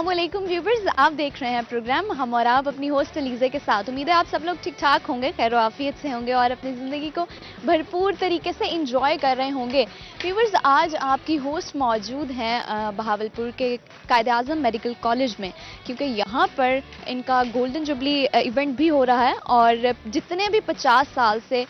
अस्सलामुअलैकुम व्यूवर्स, आप देख रहे हैं प्रोग्राम हम और आप अपनी होस्ट अलीज़ा के साथ। उम्मीद है आप सब लोग ठीक ठाक होंगे, खैर आफियत से होंगे और अपनी ज़िंदगी को भरपूर तरीके से इंजॉय कर रहे होंगे। व्यूवर्स, आज आपकी होस्ट मौजूद हैं बहावलपुर के कायद-ए-आज़म मेडिकल कॉलेज में, क्योंकि यहाँ पर इनका गोल्डन जुबली इवेंट भी हो रहा है। और जितने भी 50 साल से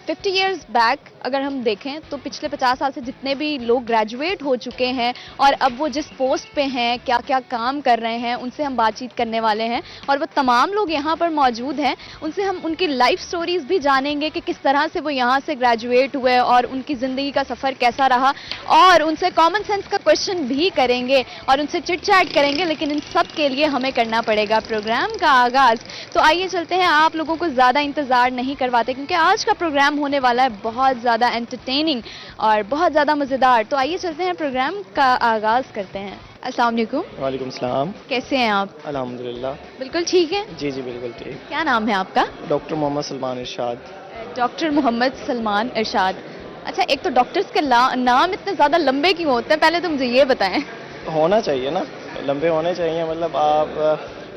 50 ईयर्स बैक अगर हम देखें तो पिछले 50 साल से जितने भी लोग ग्रेजुएट हो चुके हैं और अब वो जिस पोस्ट पे हैं, क्या क्या काम कर रहे हैं, उनसे हम बातचीत करने वाले हैं। और वो तमाम लोग यहाँ पर मौजूद हैं, उनसे हम उनकी लाइफ स्टोरीज भी जानेंगे कि किस तरह से वो यहाँ से ग्रेजुएट हुए और उनकी ज़िंदगी का सफ़र कैसा रहा। और उनसे कॉमन सेंस का क्वेश्चन भी करेंगे और उनसे चिट चैट करेंगे, लेकिन इन सब के लिए हमें करना पड़ेगा प्रोग्राम का आगाज़। तो आइए चलते हैं, आप लोगों को ज़्यादा इंतज़ार नहीं करवाते, क्योंकि आज का प्रोग्राम होने वाला है बहुत ज़्यादा एंटरटेनिंग और बहुत ज़्यादा मज़ेदार। तो आइए चलते हैं, प्रोग्राम का आगाज़ करते हैं। अस्सलाम वालेकुम। वालेकुम सलाम। कैसे हैं आप? अल्हम्दुलिल्लाह। बिल्कुल ठीक है। जी जी बिल्कुल ठीक। क्या नाम है आपका? डॉक्टर मोहम्मद सलमान इरशाद। डॉक्टर मोहम्मद सलमान इरशाद। अच्छा, एक तो डॉक्टर्स के नाम इतने ज़्यादा लंबे क्यों होते हैं, पहले तो मुझे ये बताएं। होना चाहिए ना, लंबे होने चाहिए। मतलब आप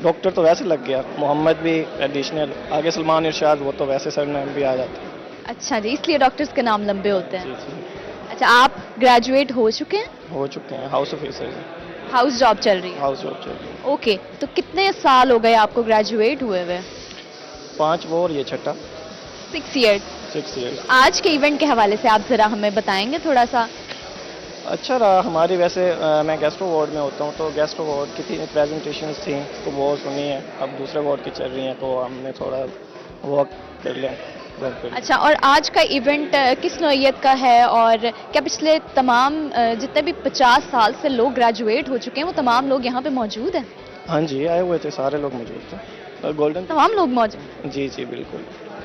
डॉक्टर तो वैसे लग गया, मोहम्मद भी एडिशनल, आगे सलमान इरशाद, वो तो वैसे सरनेम भी आ जाता है। अच्छा जी, इसलिए डॉक्टर्स के नाम लंबे होते हैं। जी जी अच्छा, आप ग्रेजुएट हो चुके हैं? हो चुके हैं, हाउस ऑफिसर। हाउस जॉब चल रही है? हाउस जॉब चल रही है। ओके, तो कितने साल हो गए आपको ग्रेजुएट हुए हुए? 5 वो और ये छठा। 6 ईयर्स। 6 ईयर्स। आज के इवेंट के हवाले से आप ज़रा हमें बताएंगे थोड़ा सा? अच्छा रहा हमारी, वैसे मैं गैस्ट्रो वार्ड में होता हूँ, तो गैस्ट्रो वार्ड की 3 प्रेजेंटेशंस थी, तो वो सुनी है। अब दूसरे वार्ड की चल रही हैं, तो हमने थोड़ा वॉक कर लिया। अच्छा, और आज का इवेंट किस नौइयत का है, और क्या पिछले तमाम जितने भी 50 साल से लोग ग्रेजुएट हो चुके हैं वो तमाम लोग यहाँ पे मौजूद हैं? हाँ जी, आए हुए थे, सारे लोग मौजूद थे। और गोल्डन तमाम लोग मौजूद? जी जी बिल्कुल।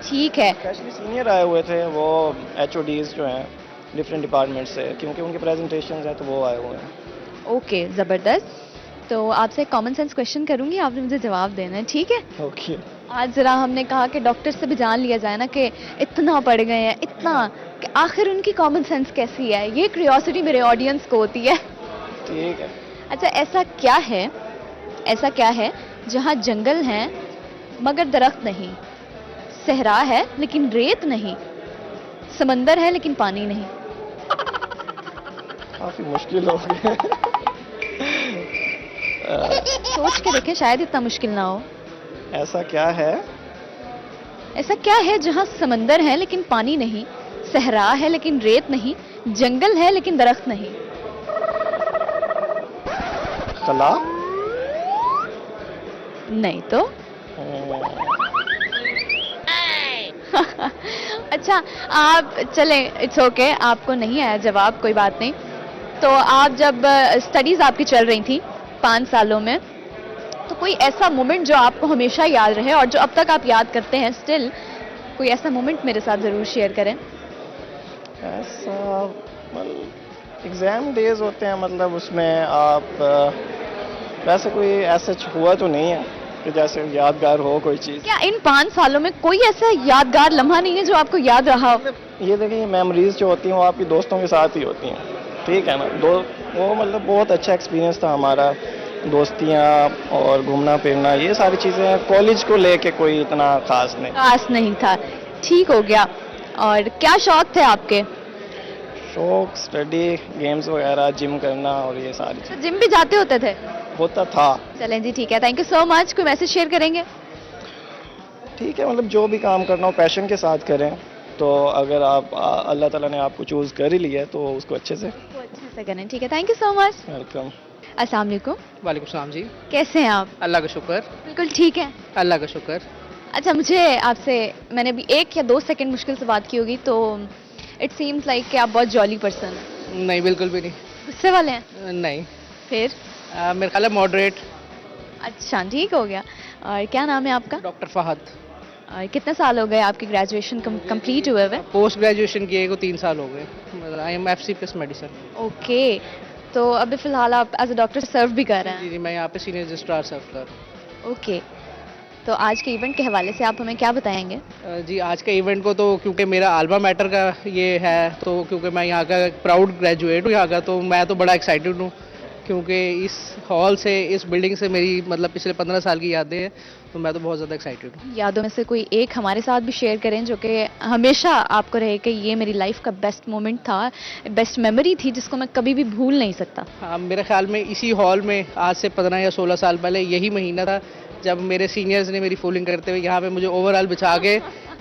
ठीक है। स्पेशली सीनियर आए हुए थे, वो HODs जो हैं डिफरेंट डिपार्टमेंट से, क्योंकि उनके प्रेजेंटेशंस हैं, तो वो आए हुए हैं। ओके, ज़बरदस्त। तो आपसे कॉमन सेंस क्वेश्चन करूँगी, आपने मुझे जवाब देना है, ठीक है? ओके। आज ज़रा हमने कहा कि डॉक्टर से भी जान लिया जाए ना कि इतना पढ़ गए हैं, इतना, कि आखिर उनकी कॉमन सेंस कैसी है, ये क्यूरियोसिटी मेरे ऑडियंस को होती है। ठीक है। अच्छा, ऐसा क्या है जहाँ जंगल हैं मगर दरख्त नहीं, सहरा है लेकिन रेत नहीं, समंदर है लेकिन पानी नहीं? काफ़ी मुश्किल हो गया। सोच के देखें, शायद इतना मुश्किल ना हो। ऐसा क्या है? ऐसा क्या है जहाँ समंदर है लेकिन पानी नहीं, सहरा है लेकिन रेत नहीं, जंगल है लेकिन दरख्त नहीं? कला? नहीं तो। अच्छा, आप चलें, इट्स ओके, आपको नहीं आया जवाब, कोई बात नहीं। तो आप जब स्टडीज़ आपकी चल रही थी 5 सालों में, तो कोई ऐसा मोमेंट जो आपको हमेशा याद रहे और जो अब तक आप याद करते हैं स्टिल, कोई ऐसा मोमेंट मेरे साथ ज़रूर शेयर करें। ऐसा एग्ज़ाम डेज होते हैं, मतलब उसमें आप वैसे कोई ऐसा हुआ तो नहीं है कि जैसे यादगार हो कोई चीज़। क्या इन 5 सालों में कोई ऐसा यादगार लम्हा नहीं है जो आपको याद रहा हो? ये देखिए, मेमोरीज जो होती हैं वो आपके दोस्तों के साथ ही होती हैं, ठीक है ना। वो मतलब बहुत अच्छा एक्सपीरियंस था हमारा, दोस्तियाँ और घूमना फिरना, ये सारी चीज़ें। कॉलेज को लेके कोई इतना खास नहीं था। ठीक हो गया। और क्या शौक थे आपके? शौक स्टडी, गेम्स वगैरह, जिम करना और ये सारी चीज़ें। जिम भी जाते होते थे? होता था। चलें जी, ठीक है, थैंक यू सो मच। कोई मैसेज शेयर करेंगे? ठीक है, मतलब जो भी काम करना हो पैशन के साथ करें, तो अगर आप अल्लाह ताला ने आपको चूज़ कर ही लिया है तो उसको अच्छे से करें। ठीक है, thank you so much. Welcome. अस्सलाम वालेकुम। वालेकुम सलाम जी। कैसे हैं आप? अल्लाह का शुक्र। बिल्कुल ठीक है। अल्लाह का शुक्र। अच्छा, मुझे आपसे, मैंने अभी 1 या 2 सेकंड मुश्किल से बात की होगी, तो इट सीम्स लाइक कि आप बहुत जॉली पर्सन हैं। नहीं, बिल्कुल भी नहीं। गुस्से वाले हैं? नहीं। फिर? मेरा ख्याल है मॉडरेट। अच्छा, ठीक हो गया। और क्या नाम है आपका? डॉक्टर फहद। और कितने साल हो गए आपकी ग्रेजुएशन कंप्लीट हुए हुए? पोस्ट ग्रेजुएशन किए को 3 साल हो गए। I am FCPS medicine. Okay, तो अभी फ़िलहाल आप एज अ डॉक्टर सर्व भी कर रहे हैं? जी जी, मैं यहाँ पे सीनियर रजिस्ट्रार सर्व कर। ओके, तो आज के इवेंट के हवाले से आप हमें क्या बताएंगे? जी, आज के इवेंट को तो क्योंकि मेरा अल्मा मैटर का ये है, तो क्योंकि मैं यहाँ का प्राउड ग्रेजुएट हूँ यहाँ का, तो मैं तो बड़ा एक्साइटेड हूँ क्योंकि इस हॉल से, इस बिल्डिंग से मेरी मतलब पिछले 15 साल की यादें हैं, तो मैं तो बहुत ज़्यादा एक्साइटेड हूँ। यादों में से कोई एक हमारे साथ भी शेयर करें जो कि हमेशा आपको रहे कि ये मेरी लाइफ का बेस्ट मोमेंट था, बेस्ट मेमोरी थी जिसको मैं कभी भी भूल नहीं सकता। हाँ, मेरे ख्याल में इसी हॉल में आज से 15 या 16 साल पहले यही महीना था जब मेरे सीनियर्स ने मेरी फूलिंग करते हुए यहाँ पे मुझे ओवरऑल बिछा के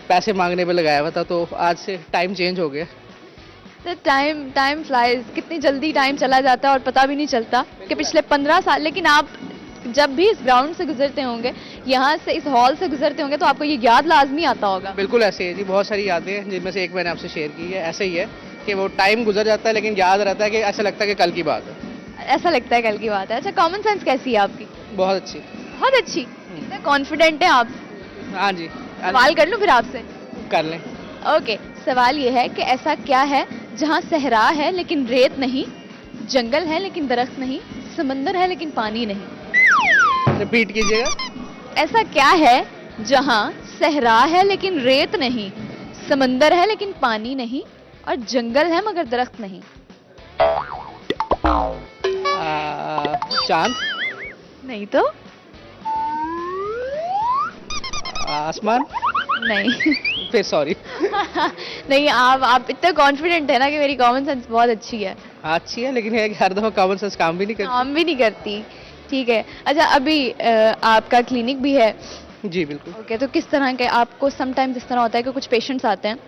पैसे मांगने पे लगाया हुआ था। तो आज से टाइम चेंज हो गया। टाइम टाइम फ्लाइज, कितनी जल्दी टाइम चला जाता है और पता भी नहीं चलता कि पिछले 15 साल। लेकिन आप जब भी इस ग्राउंड से गुजरते होंगे, यहाँ से इस हॉल से गुजरते होंगे, तो आपको ये याद लाजमी आता होगा। बिल्कुल ऐसे है जी, बहुत सारी यादें हैं जिनमें से एक मैंने आपसे शेयर की है। ऐसे ही है कि वो टाइम गुजर जाता है लेकिन याद रहता है, कि ऐसा लगता है कि कल की बात है। ऐसा लगता है कल की बात है। अच्छा, कॉमन सेंस कैसी है आपकी? बहुत अच्छी। बहुत अच्छी। इतने कॉन्फिडेंट हैं आप। हाँ जी, सवाल कर लूं फिर आपसे? कर लें। ओके, सवाल ये है कि ऐसा क्या है जहाँ सहरा है लेकिन रेत नहीं, जंगल है लेकिन दरख्त नहीं, समंदर है लेकिन पानी नहीं? रिपीट कीजिएगा। ऐसा क्या है जहाँ सहरा है लेकिन रेत नहीं, समंदर है लेकिन पानी नहीं, और जंगल है मगर दरख्त नहीं? चांद। नहीं तो? आसमान। नहीं। फिर सॉरी। नहीं, आप इतने कॉन्फिडेंट है ना कि मेरी कॉमन सेंस बहुत अच्छी है। अच्छी है, लेकिन है कि हर दफा कॉमन सेंस काम भी नहीं करती। काम भी नहीं करती। ठीक है। अच्छा, अभी आपका क्लिनिक भी है? जी बिल्कुल। ओके, तो किस तरह के आपको समटाइम्स इस तरह होता है कि कुछ पेशेंट्स आते हैं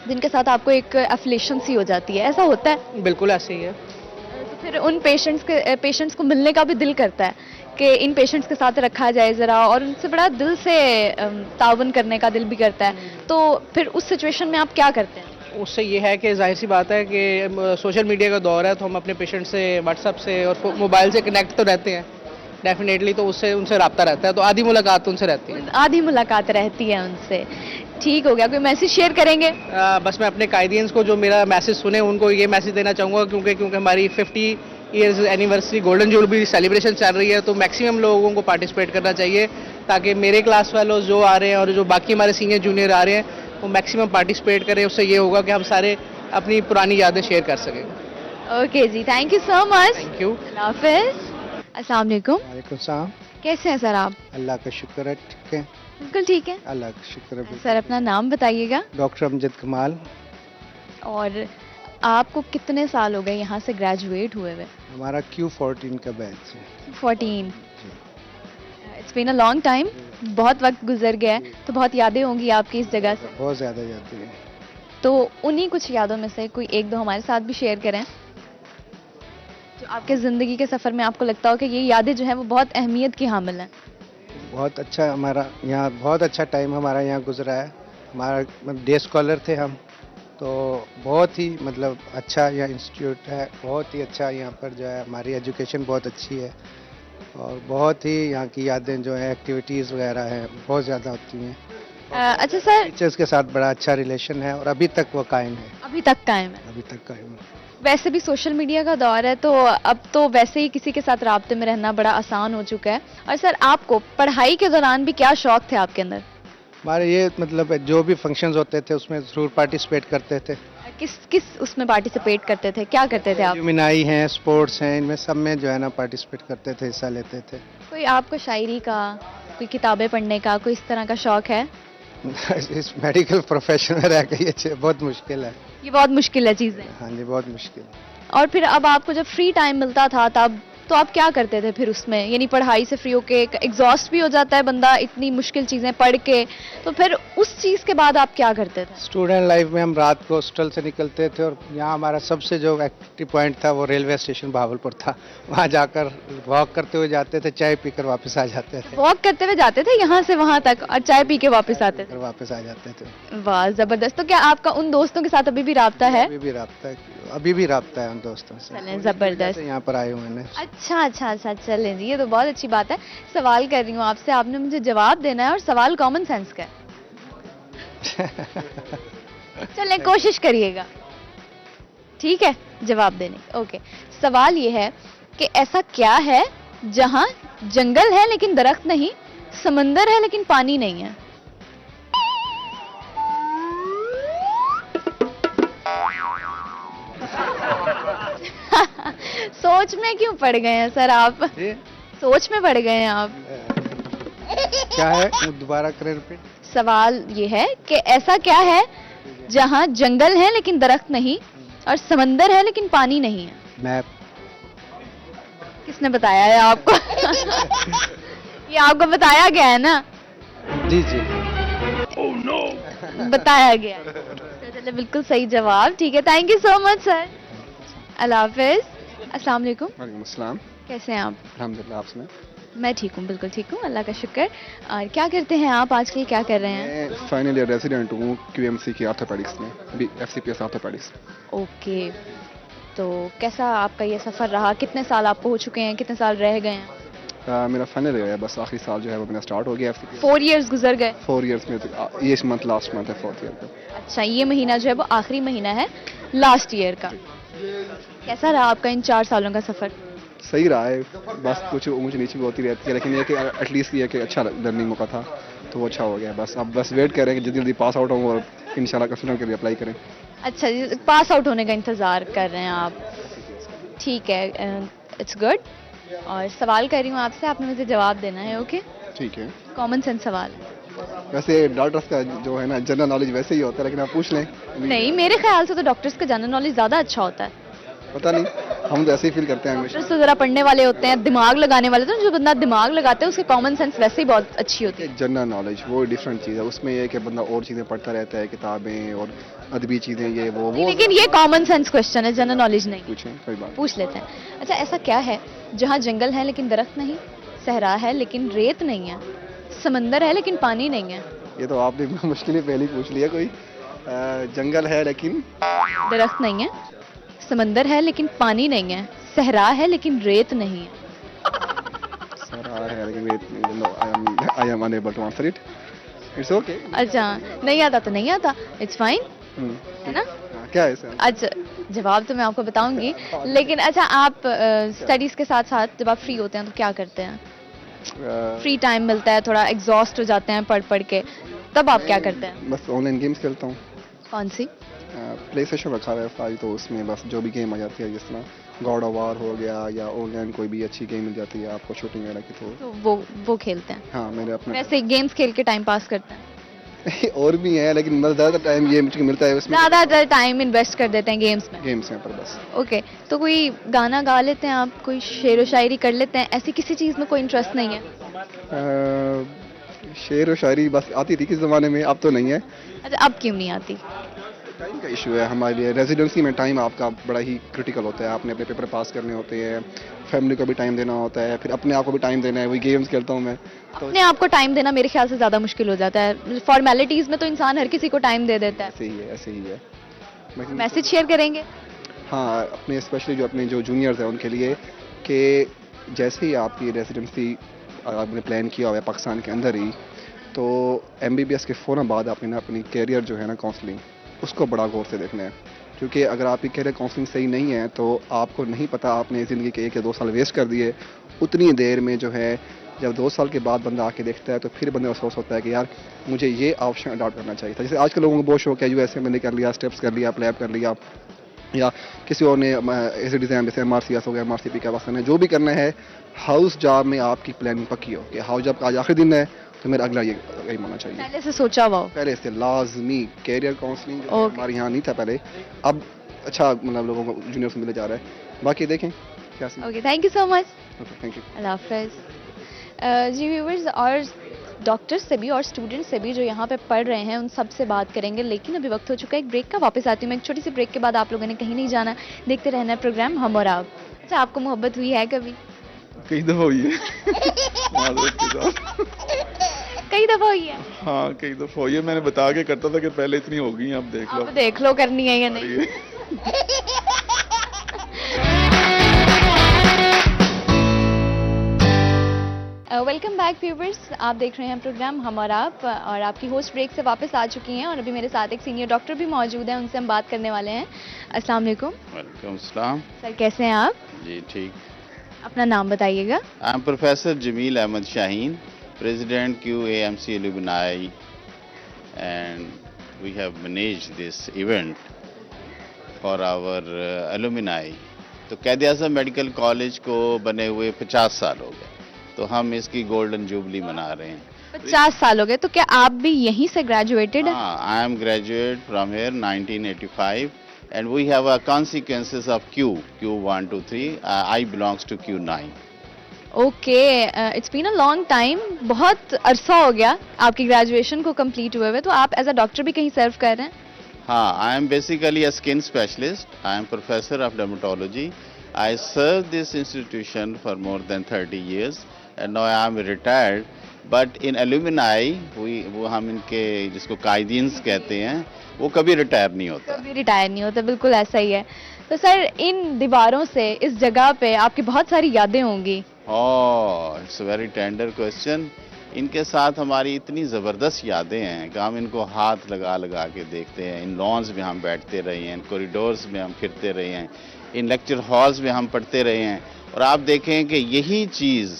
जिनके साथ आपको एक एफिलिएशन सी हो जाती है, ऐसा होता है? बिल्कुल ऐसे ही है। तो फिर उन पेशेंट्स को मिलने का भी दिल करता है कि इन पेशेंट्स के साथ रखा जाए ज़रा, और उनसे बड़ा दिल से ताउन करने का दिल भी करता है। तो फिर उस सिचुएशन में आप क्या करते हैं? उससे ये है कि जाहिर सी बात है कि सोशल मीडिया का दौर है, तो हम अपने पेशेंट से व्हाट्सएप से और मोबाइल से कनेक्ट तो रहते हैं डेफिनेटली, तो उससे उनसे रब्ता रहता है, तो आधी मुलाकात तो उनसे रहती है। आधी मुलाकात रहती है उनसे। ठीक हो गया। कोई मैसेज शेयर करेंगे? बस मैं अपने कायदीन्स को जो मेरा मैसेज सुने उनको ये मैसेज देना चाहूँगा, क्योंकि हमारी 50 years anniversary golden jubilee celebration चल रही है, तो मैक्सिमम लोगों को पार्टिसिपेट करना चाहिए, ताकि मेरे क्लास फेलोज जो आ रहे हैं और जो बाकी हमारे सीनियर जूनियर आ रहे हैं वो मैक्सिमम पार्टिसिपेट करें। उससे ये होगा कि हम सारे अपनी पुरानी यादें शेयर कर सकें। ओके जी, thank you so much. Thank you. अल्लाह हाफिज। अस्सलाम वालेकुम। वालेकुम सलाम। कैसे हैं सर आप? अल्लाह का शुक्र है, ठीक है। बिल्कुल ठीक है। अल्लाह का शुक्र है। सर, अपना नाम बताइएगा। डॉक्टर अमजद कमाल। और आपको कितने साल हो गए यहाँ से ग्रेजुएट हुए हुए? हमारा Q14 का बैच है। 14। It's been a long time. बहुत वक्त गुजर गया है, तो बहुत यादें होंगी आपकी इस जगह से। बहुत ज़्यादा जाती है। तो उन्हीं कुछ यादों में से कोई एक दो हमारे साथ भी शेयर करें, जो आपके ज़िंदगी के सफ़र में आपको लगता हो कि ये यादें जो हैं वो बहुत अहमियत की हामिल हैं। बहुत अच्छा हमारा यहाँ, बहुत अच्छा टाइम हमारा यहाँ गुजरा है। हमारा डे स्कॉलर थे हम, तो बहुत ही मतलब अच्छा यहाँ इंस्टीट्यूट है, बहुत ही अच्छा यहाँ पर जो है हमारी एजुकेशन बहुत अच्छी है, और बहुत ही यहाँ की यादें जो है एक्टिविटीज़ वगैरह हैं बहुत ज़्यादा होती हैं। अच्छा सर, टीचर्स के साथ बड़ा अच्छा रिलेशन है और अभी तक वो कायम है। अभी तक कायम है? अभी तक कायम है। वैसे भी सोशल मीडिया का दौर है, तो अब तो वैसे ही किसी के साथ राब्ते में रहना बड़ा आसान हो चुका है। और सर, आपको पढ़ाई के दौरान भी क्या शौक थे आपके अंदर? हमारे ये मतलब जो भी फंक्शंस होते थे उसमें ज़रूर पार्टिसिपेट करते थे। किस उसमें पार्टिसिपेट करते थे? क्या करते थे आप? ल्यूमिनाई हैं, स्पोर्ट्स हैं, इनमें सब में जो है ना पार्टिसिपेट करते थे, हिस्सा लेते थे। कोई आपको शायरी का, कोई किताबें पढ़ने का, कोई इस तरह का शौक है? इस मेडिकल प्रोफेशन में रह के ये बहुत मुश्किल है। ये बहुत मुश्किल है चीज़ें। हाँ जी, बहुत मुश्किल। और फिर अब आपको जब फ्री टाइम मिलता था तब तो आप क्या करते थे फिर उसमें? यानी पढ़ाई से फ्री होके एग्जॉस्ट भी हो जाता है बंदा इतनी मुश्किल चीज़ें पढ़ के, तो फिर उस चीज़ के बाद आप क्या करते थे? स्टूडेंट लाइफ में हम रात को हॉस्टल से निकलते थे, और यहाँ हमारा सबसे जो एक्टिव पॉइंट था वो रेलवे स्टेशन बहावलपुर था। वहाँ जाकर वॉक करते हुए जाते थे, चाय पीकर वापस आ जाते थे। वॉक करते हुए जाते थे यहाँ से वहाँ तक और चाय पी के वापस आते फिर वापस आ जाते थे। थे? वाह, जबरदस्त। तो क्या आपका उन दोस्तों के साथ अभी भी राब्ता है? अभी भी राब्ता है उन दोस्तों से। चलें, जबरदस्त। यहाँ पर आए हुए हैं। अच्छा, चलें जी, ये तो बहुत अच्छी बात है। सवाल कर रही हूँ आपसे, आपने मुझे जवाब देना है, और सवाल कॉमन सेंस का है। चलें, कोशिश करिएगा, ठीक है, जवाब देने की। ओके, सवाल ये है कि ऐसा क्या है जहाँ जंगल है लेकिन दरख्त नहीं, समंदर है लेकिन पानी नहीं है? सोच में क्यों पड़ गए हैं सर आप? जी सोच में पड़ गए हैं आप? क्या है, दोबारा करें रिपीट? सवाल ये है कि ऐसा क्या है जहाँ जंगल है लेकिन दरख्त नहीं और समंदर है लेकिन पानी नहीं है? मैप। किसने बताया है आपको? ये आपको बताया गया है ना? जी जी। बताया गया। चलिए बिल्कुल सही जवाब। ठीक है, thank you so much sir. अल्लाह हाफिज। अस्सलाम वालेकुम। वालेकुम अस्सलाम। कैसे हैं आप? अल्हम्दुलिल्लाह, आप सुनाएं? मैं ठीक हूँ, बिल्कुल ठीक हूँ, अल्लाह का शुक्र। और क्या करते हैं आप आजकल, क्या कर रहे हैं? मैं फाइनल ईयर रेजिडेंट हूँ क्यूएमसी की ऑर्थोपेडिक्स में, अभी एफसीपीएस ऑर्थोपेडिक्स। ओके, तो कैसा आपका ये सफ़र रहा? कितने साल आप हो चुके हैं, कितने साल रह गए हैं? मेरा फाइनल ईयर है, बस आखिरी साल जो है वो मेरा स्टार्ट हो गया एफसीपीएस। 4 इयर्स गुजर गए। 4 इयर्स में ये मंथ लास्ट मंथ है 4th ईयर का। अच्छा, ये महीना जो है वो आखिरी महीना है लास्ट ईयर का। कैसा रहा आपका इन 4 सालों का सफ़र? सही रहा है, बस कुछ ऊंच नीचे भी होती रहती है, लेकिन ये कि एटलीस्ट ये कि अच्छा लर्निंग मौका था तो वो अच्छा हो गया। बस अब बस वेट कर रहे हैं कि जल्दी जल्दी पास आउट हों और इंशाल्लाह कंसल्टेंट के लिए अप्लाई करें। अच्छा जी, पास आउट होने का इंतज़ार कर रहे हैं आप? ठीक है, इट्स गुड। और सवाल कर रही हूँ आपसे, आपने मुझे जवाब देना है। ओके, ठीक है। कॉमन सेंस सवाल है। वैसे डॉक्टर्स का जो है ना जनरल नॉलेज वैसे ही होता है, लेकिन आप पूछ लें। नहीं, मेरे ख्याल से तो डॉक्टर्स का जनरल नॉलेज ज़्यादा अच्छा होता है। पता नहीं, हम तो ऐसे ही फील करते हैं हमेशा। डॉक्टर्स तो ज़रा पढ़ने वाले होते हैं, दिमाग लगाने वाले, तो जो बंदा दिमाग लगाता है उसकी कॉमन सेंस वैसे ही बहुत अच्छी होती है। जनरल नॉलेज वो डिफरेंट चीज़ है, उसमें ये है कि बंदा और चीज़ें पढ़ता रहता है, किताबें और अदबी चीज़ें, ये वो लेकिन ये कॉमन सेंस क्वेश्चन है, जनरल नॉलेज नहीं। पूछें, कोई बात। पूछ लेते हैं। अच्छा, ऐसा क्या है जहाँ जंगल है लेकिन दरख्त नहीं, सहरा है लेकिन रेत नहीं है, समंदर है लेकिन पानी नहीं है? ये तो आपने मुश्किल ही पहले ही पूछ लिया। कोई जंगल है लेकिन दरख्त नहीं है, समंदर है लेकिन पानी नहीं है, सहरा है लेकिन रेत नहीं है। सारा है लेकिन I am unable to answer it. It's okay. अच्छा, नहीं आता तो नहीं आता, इट्स फाइन, है ना? क्या है सर? अच्छा, जवाब तो मैं आपको बताऊंगी, लेकिन अच्छा आप स्टडीज के साथ साथ जब आप फ्री होते हैं तो क्या करते हैं? फ्री टाइम मिलता है, थोड़ा एग्जॉस्ट हो जाते हैं पढ़ पढ़ के, तब आप क्या करते हैं? बस ऑनलाइन गेम्स खेलता हूँ। कौन सी? प्ले स्टेशन रखा हुआ है 5, तो उसमें बस जो भी गेम आ जाती है, जिस तरह गॉड ऑफ वार हो गया या ऑनलाइन कोई भी अच्छी गेम मिल जाती है आपको शूटिंग वगैरह की, तो तो वो खेलते हैं? हाँ मेरे अपने वैसे गेम्स खेल के टाइम पास करते हैं? और भी है, लेकिन बस ज़्यादा टाइम ये मुझे मिलता है उसमें, ज़्यादातर टाइम इन्वेस्ट कर देते हैं गेम्स में। गेम्स हैं पर बस। ओके, तो कोई गाना गा लेते हैं आप, कोई शेर व शायरी कर लेते हैं, ऐसी किसी चीज़ में कोई इंटरेस्ट नहीं है? शेर व शायरी बस आती थी किस ज़माने में, अब तो नहीं है। अच्छा, अब क्यों नहीं आती? टाइम का इशू है हमारे लिए। रेजिडेंसी में टाइम आपका बड़ा ही क्रिटिकल होता है, आपने अपने पेपर पास करने होते हैं, फैमिली को भी टाइम देना होता है, फिर अपने आप को भी टाइम देना है। वही गेम्स खेलता हूँ मैं तो अपने आप को टाइम देना मेरे ख्याल से ज़्यादा मुश्किल हो जाता है। फॉर्मेलिटीज़ में तो इंसान हर किसी को टाइम दे देता है। ऐसे ही है, ऐसे ही है। लेकिन मैसेज शेयर करेंगे? हाँ, अपने स्पेशली जो अपने जो जूनियर्स हैं उनके लिए, कि जैसे ही आपकी रेजिडेंसी आपने प्लान किया हुआ है पाकिस्तान के अंदर ही, तो एमबीबीएस के फ़ौरन बाद आपने ना अपनी कैरियर जो है ना काउंसलिंग, उसको बड़ा गौर से देखना है। क्योंकि अगर आपकी कैरियर काउंसलिंग सही नहीं है तो आपको नहीं पता आपने ज़िंदगी के 1 या 2 साल वेस्ट कर दिए उतनी देर में। जो है जब 2 साल के बाद बंदा आके देखता है तो फिर बंदा अफसोस होता है कि यार मुझे ये ऑप्शन अडॉप्ट करना चाहिए था। जैसे आजकल लोगों को बहुत शौक है, यूएसए मैंने कर लिया, स्टेप्स कर लिया, अप्लाई कर लिया, या किसी और ने ऐसे डिज़ाइन जैसे एमआरसीएस हो गया, एमआरसीपी का वास्ता है, जो भी करना है हाउस जॉब में आपकी प्लानिंग पक्की हो कि हाउस जॉब का आज आखिरी दिन है तो मेरा अगला यही होना चाहिए। पहले से सोचा हुआ हो? पहले से लाजमी कैरियर काउंसलिंग Okay. हमारे यहाँ नहीं था पहले, अब अच्छा मतलब लोगों को जूनियर्स मिले जा रहा है। बाकी देखें क्या scene. Okay, thank you so much. Okay, thank you. अल्लाह हाफिज़। जी व्यूवर्स, और डॉक्टर्स से भी और स्टूडेंट्स से भी जो यहाँ पे पढ़ रहे हैं उन सब से बात करेंगे, लेकिन अभी वक्त हो चुका है एक ब्रेक का। वापस आती हूँ मैं एक छोटी सी ब्रेक के बाद। आप लोगों ने कहीं नहीं जाना, देखते रहना है प्रोग्राम हम और आप। अच्छा, आपको मोहब्बत हुई है कभी? कई दफा हुई है माजरत के साथ। कई दफ़ा हुई है? हाँ, कई दफा हुई है। मैंने बता के करता था कि पहले इतनी हो गई हैं, अब देख लो। अब देख लो करनी है या नहीं। वेलकम बैक व्यूवर्स, आप देख रहे हैं प्रोग्राम हम और आप, और आपकी होस्ट ब्रेक से वापस आ चुकी हैं और अभी मेरे साथ एक सीनियर डॉक्टर भी मौजूद हैं, उनसे हम बात करने वाले हैं। अस्सलाम वालेकुम। वालेकुम सलाम। सर, कैसे हैं आप? जी ठीक। अपना नाम बताइएगा। I am professor Jamil Ahmed Shaheen, president QAMC alumni, and we have managed this event for our alumni तो कैद आज़म मेडिकल कॉलेज को बने हुए 50 साल हो गए, तो हम इसकी गोल्डन जुबली मना रहे हैं। 50 साल हो गए, तो क्या आप भी यहीं से ग्रेजुएटेड हैं? हाँ, I M graduate from here 1985 and we have a consequences of Q1 2 3 I belongs to Q9। Okay, it's been a long time, बहुत अरसा हो गया आपकी ग्रेजुएशन को कंप्लीट हुए हुए, तो आप एज अ डॉक्टर भी कहीं सर्व कर रहे हैं? हाँ, I am basically a skin specialist, I am professor of dermatology, I serve this institution for more than 30 years and now I am retired, but in alumni वो हम इनके जिसको कायदीन्स कहते हैं वो कभी रिटायर नहीं होता। कभी रिटायर नहीं होता, बिल्कुल ऐसा ही है। तो सर, इन दीवारों से, इस जगह पे आपकी बहुत सारी यादें होंगी। It's a very tender question. इनके साथ हमारी इतनी ज़बरदस्त यादें हैं कि हम इनको हाथ लगा लगा के देखते हैं। इन लॉन्स में हम बैठते रहे हैं, इन कॉरिडोर्स में हम फिरते रहे हैं, इन लेक्चर हॉल्स में हम पढ़ते रहे हैं। और आप देखें कि यही चीज़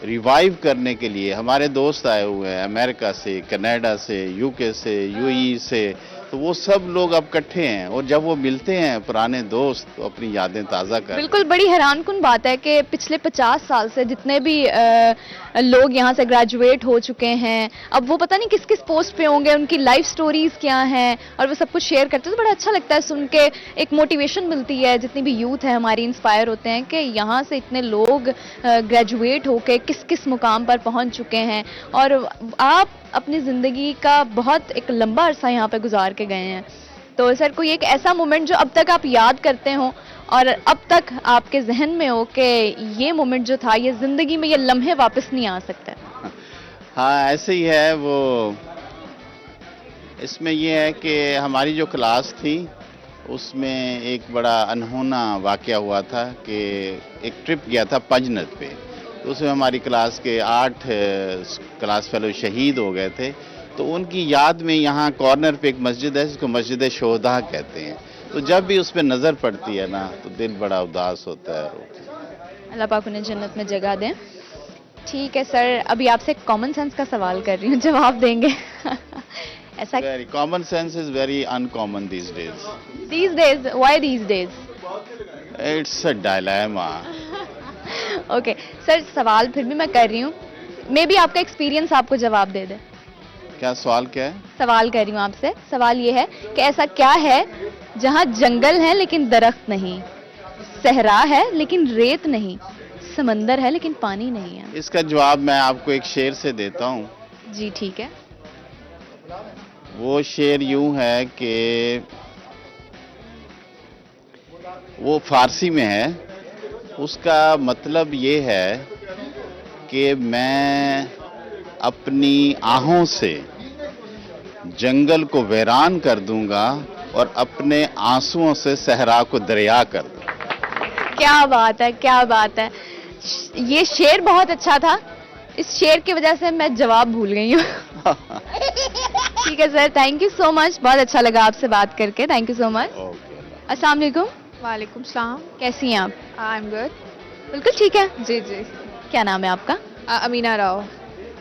रिवाइव करने के लिए हमारे दोस्त आए हुए हैं अमेरिका से, कनाडा से, यूके से, यूएई से, तो वो सब लोग अब इकट्ठे हैं और जब वो मिलते हैं पुराने दोस्त तो अपनी यादें ताज़ा कर। बिल्कुल, बड़ी हैरानकुन बात है कि पिछले 50 साल से जितने भी लोग यहाँ से ग्रेजुएट हो चुके हैं, अब वो पता नहीं किस किस पोस्ट पे होंगे, उनकी लाइफ स्टोरीज क्या हैं, और वो सब कुछ शेयर करते हैं। तो बड़ा अच्छा लगता है सुन के, एक मोटिवेशन मिलती है। जितनी भी यूथ है हमारी इंस्पायर होते हैं कि यहाँ से इतने लोग ग्रेजुएट होके किस किस मुकाम पर पहुँच चुके हैं, और आप अपनी ज़िंदगी का बहुत एक लंबा अरसा यहाँ पे गुजार के गए हैं। तो सर, कोई एक ऐसा मोमेंट जो अब तक आप याद करते हो और अब तक आपके जहन में हो कि ये मोमेंट जो था, ये ज़िंदगी में ये लम्हे वापस नहीं आ सकते? हाँ, ऐसे ही है वो। इसमें ये है कि हमारी जो क्लास थी उसमें एक बड़ा अनहोना वाक़या हुआ था कि एक ट्रिप गया था पंजनत पे, तो उसमें हमारी क्लास के 8 क्लास फेलो शहीद हो गए थे। तो उनकी याद में यहाँ कॉर्नर पे एक मस्जिद है जिसको मस्जिद शोहदा कहते हैं। तो जब भी उस पर नज़र पड़ती है ना तो दिल बड़ा उदास होता है। अल्लाह पाक उन्हें जन्नत में जगह दें। ठीक है सर, अभी आपसे कॉमन सेंस का सवाल कर रही हूँ, जवाब देंगे? ऐसा very common sense is very uncommon these days. These days, why these days? It's a dilemma. Okay sir, सवाल फिर भी मैं कर रही हूँ, मे बी आपका एक्सपीरियंस आपको जवाब दे दे। क्या सवाल क्या है? सवाल कर रही हूँ आपसे, सवाल ये है कि ऐसा क्या है जहाँ जंगल है लेकिन दरख्त नहीं, सहरा है लेकिन रेत नहीं, समंदर है लेकिन पानी नहीं है? इसका जवाब मैं आपको एक शेर से देता हूँ। जी ठीक है। वो शेर यूं है कि वो फारसी में है, उसका मतलब ये है कि मैं अपनी आहों से जंगल को वीरान कर दूंगा और अपने आंसुओं से सहरा को दरिया कर दूंगा। क्या बात है, क्या बात है। ये शेर बहुत अच्छा था, इस शेर की वजह से मैं जवाब भूल गई हूँ। ठीक है sir, thank you so much, बहुत अच्छा लगा आपसे बात करके, थैंक यू सो मच। अस्सलाम वालेकुम। वालेकुम सलाम। कैसी हैं आप? I am good. बिल्कुल ठीक है। जी जी। क्या नाम है आपका? अमीना राव।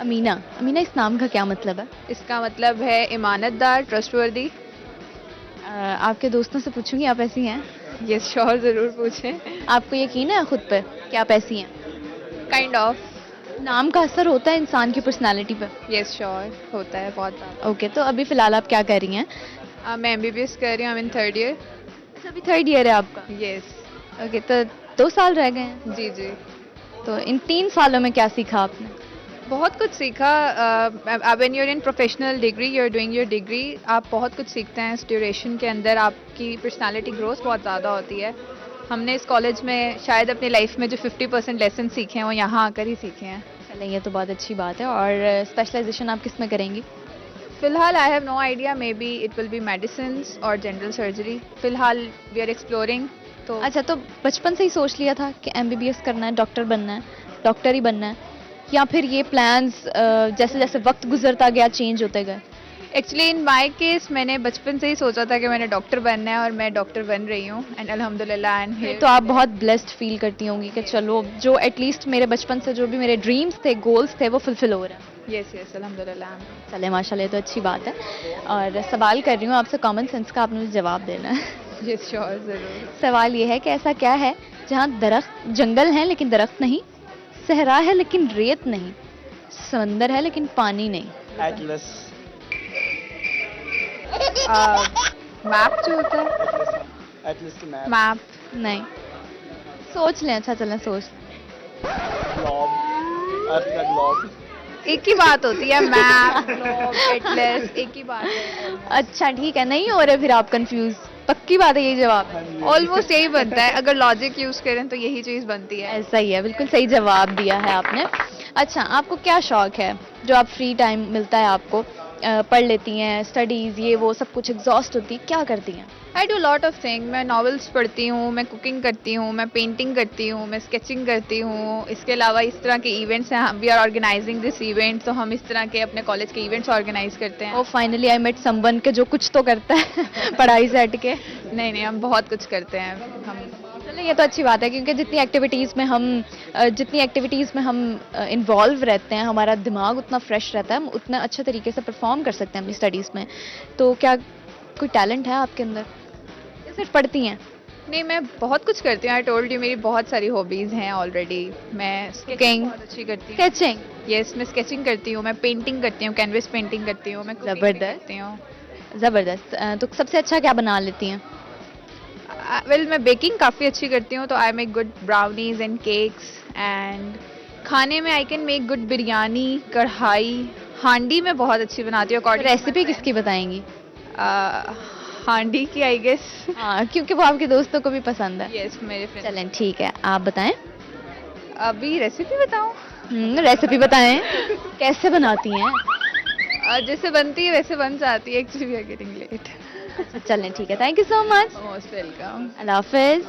अमीना। अमीना, इस नाम का क्या मतलब है? इसका मतलब है ईमानतदार, ट्रस्टवर्दी। आपके दोस्तों से पूछूंगी आप ऐसी हैं? यस श्योर, ज़रूर पूछें। आपको यकीन है खुद पर कि आप ऐसी हैं? Kind of. नाम का असर होता है इंसान की पर्सनालिटी पर? यस श्योर, होता है बहुत ज़्यादा। ओके, तो अभी फिलहाल आप क्या कर रही हैं? मैं एमबीबीएस कर रही हूँ, I am in 3rd year. अच्छा, अभी 3rd ईयर है आपका? यस। ओके, तो 2 साल रह गए हैं। जी जी। तो इन 3 सालों में क्या सीखा आपने? बहुत कुछ सीखा। When you are in professional degree, you are doing your degree, आप बहुत कुछ सीखते हैं। इस ड्यूरेशन के अंदर आपकी पर्सनालिटी ग्रोथ बहुत ज़्यादा होती है। हमने इस कॉलेज में शायद अपनी लाइफ में जो 50% लेसन सीखे हैं वो यहाँ आकर ही सीखे हैं। चलें, ये तो बहुत अच्छी बात है। और स्पेशलाइजेशन आप किस में करेंगी? फिलहाल I have no idea, maybe it will be medicine और जनरल सर्जरी। फिलहाल वी आर एक्सप्लोरिंग। तो अच्छा, तो बचपन से ही सोच लिया था कि एमबीबीएस करना है, डॉक्टर बनना है, डॉक्टर ही बनना है, या फिर ये प्लान्स जैसे जैसे वक्त गुजरता गया चेंज होते गए? एक्चुअली इन माय केस मैंने बचपन से ही सोचा था कि मैंने डॉक्टर बनना है और मैं डॉक्टर बन रही हूँ एंड अल्हम्दुलिल्लाह। एंड फिर तो आप बहुत ब्लेस्ड फील करती होंगी कि चलो, जो एटलीस्ट मेरे बचपन से जो भी मेरे ड्रीम्स थे, गोल्स थे, वो फुलफिल हो रहा है। यस यस, अल्हम्दुलिल्लाह। चले माशाल्लाह, ये तो अच्छी बात है। और सवाल कर रही हूँ आपसे कॉमन सेंस का, आपने मुझे जवाब देना है। ये श्योर ज़रूर। सवाल ये है कि ऐसा क्या है जहाँ दरख्त जंगल है लेकिन दरख्त नहीं, सहरा है लेकिन रेत नहीं, समंदर है लेकिन पानी नहीं। एटलस। मैप जो होता है, एटलस की मैप। मैप। नहीं, सोच लें। अच्छा चलें सोच। ग्लोब। अर्थ का ग्लोब। एक ही बात होती है, मैप, ग्लोब, एटलस, एक ही बात है। अच्छा ठीक है, नहीं हो रहे फिर आप कंफ्यूज? पक्की बात है यही जवाब? ऑलमोस्ट यही बनता है, अगर लॉजिक यूज करें तो यही चीज बनती है। ऐसा ही है, बिल्कुल सही जवाब दिया है आपने। अच्छा, आपको क्या शौक है जो आप फ्री टाइम मिलता है आपको पढ़ लेती हैं, स्टडीज ये वो सब कुछ एग्जॉस्ट होती, क्या करती हैं? I do lot of thing. मैं नॉवेल्स पढ़ती हूँ, मैं कुकिंग करती हूँ, मैं पेंटिंग करती हूँ, मैं स्केचिंग करती हूँ। इसके अलावा इस तरह के इवेंट्स हैं, we are organising this event, तो हम इस तरह के अपने कॉलेज के इवेंट्स ऑर्गेनाइज करते हैं। ओ फाइनली आई मेट समवन के जो कुछ तो करता है पढ़ाई से हट के। नहीं, हम बहुत कुछ करते हैं हम। चलो ये तो अच्छी बात है, क्योंकि जितनी एक्टिविटीज़ में हम इन्वॉल्व रहते हैं, हमारा दिमाग उतना फ्रेश रहता है, हम उतना अच्छे तरीके से परफॉर्म कर सकते हैं अपनी स्टडीज़ में। तो क्या कोई टैलेंट है आपके अंदर या सिर्फ पढ़ती हैं? नहीं, मैं बहुत कुछ करती हूँ। आई टोल्ड यू, मेरी बहुत सारी हॉबीज हैं ऑलरेडी। मैं स्केचिंग बहुत अच्छी करती हूँ। स्केचिंग? यस, मैं स्केचिंग करती हूँ, मैं पेंटिंग करती हूँ, कैनवस पेंटिंग करती हूँ, मैं cooking भी जबरदस्त। करती हूँ। ज़बरदस्त। तो सबसे अच्छा क्या बना लेती हैं? वेल, मैं बेकिंग काफ़ी अच्छी करती हूँ, तो I make good brownies and cakes. And खाने में I can make good biryani, कढ़ाई, हांडी मैं बहुत अच्छी बनाती हूँ। रेसिपी किसकी बताएंगी? हांडी की, आई गेस। हाँ, क्योंकि वो आपके दोस्तों को भी पसंद है। यस, मेरे फ्रेंड। चलें ठीक है, आप बताएं। अभी रेसिपी बताऊँ? रेसिपी बताएं, कैसे बनाती हैं? जैसे बनती है वैसे बन जाती है। Actually we are getting late. चलें ठीक है, thank you so much. Most welcome. अल्लाह हाफिज।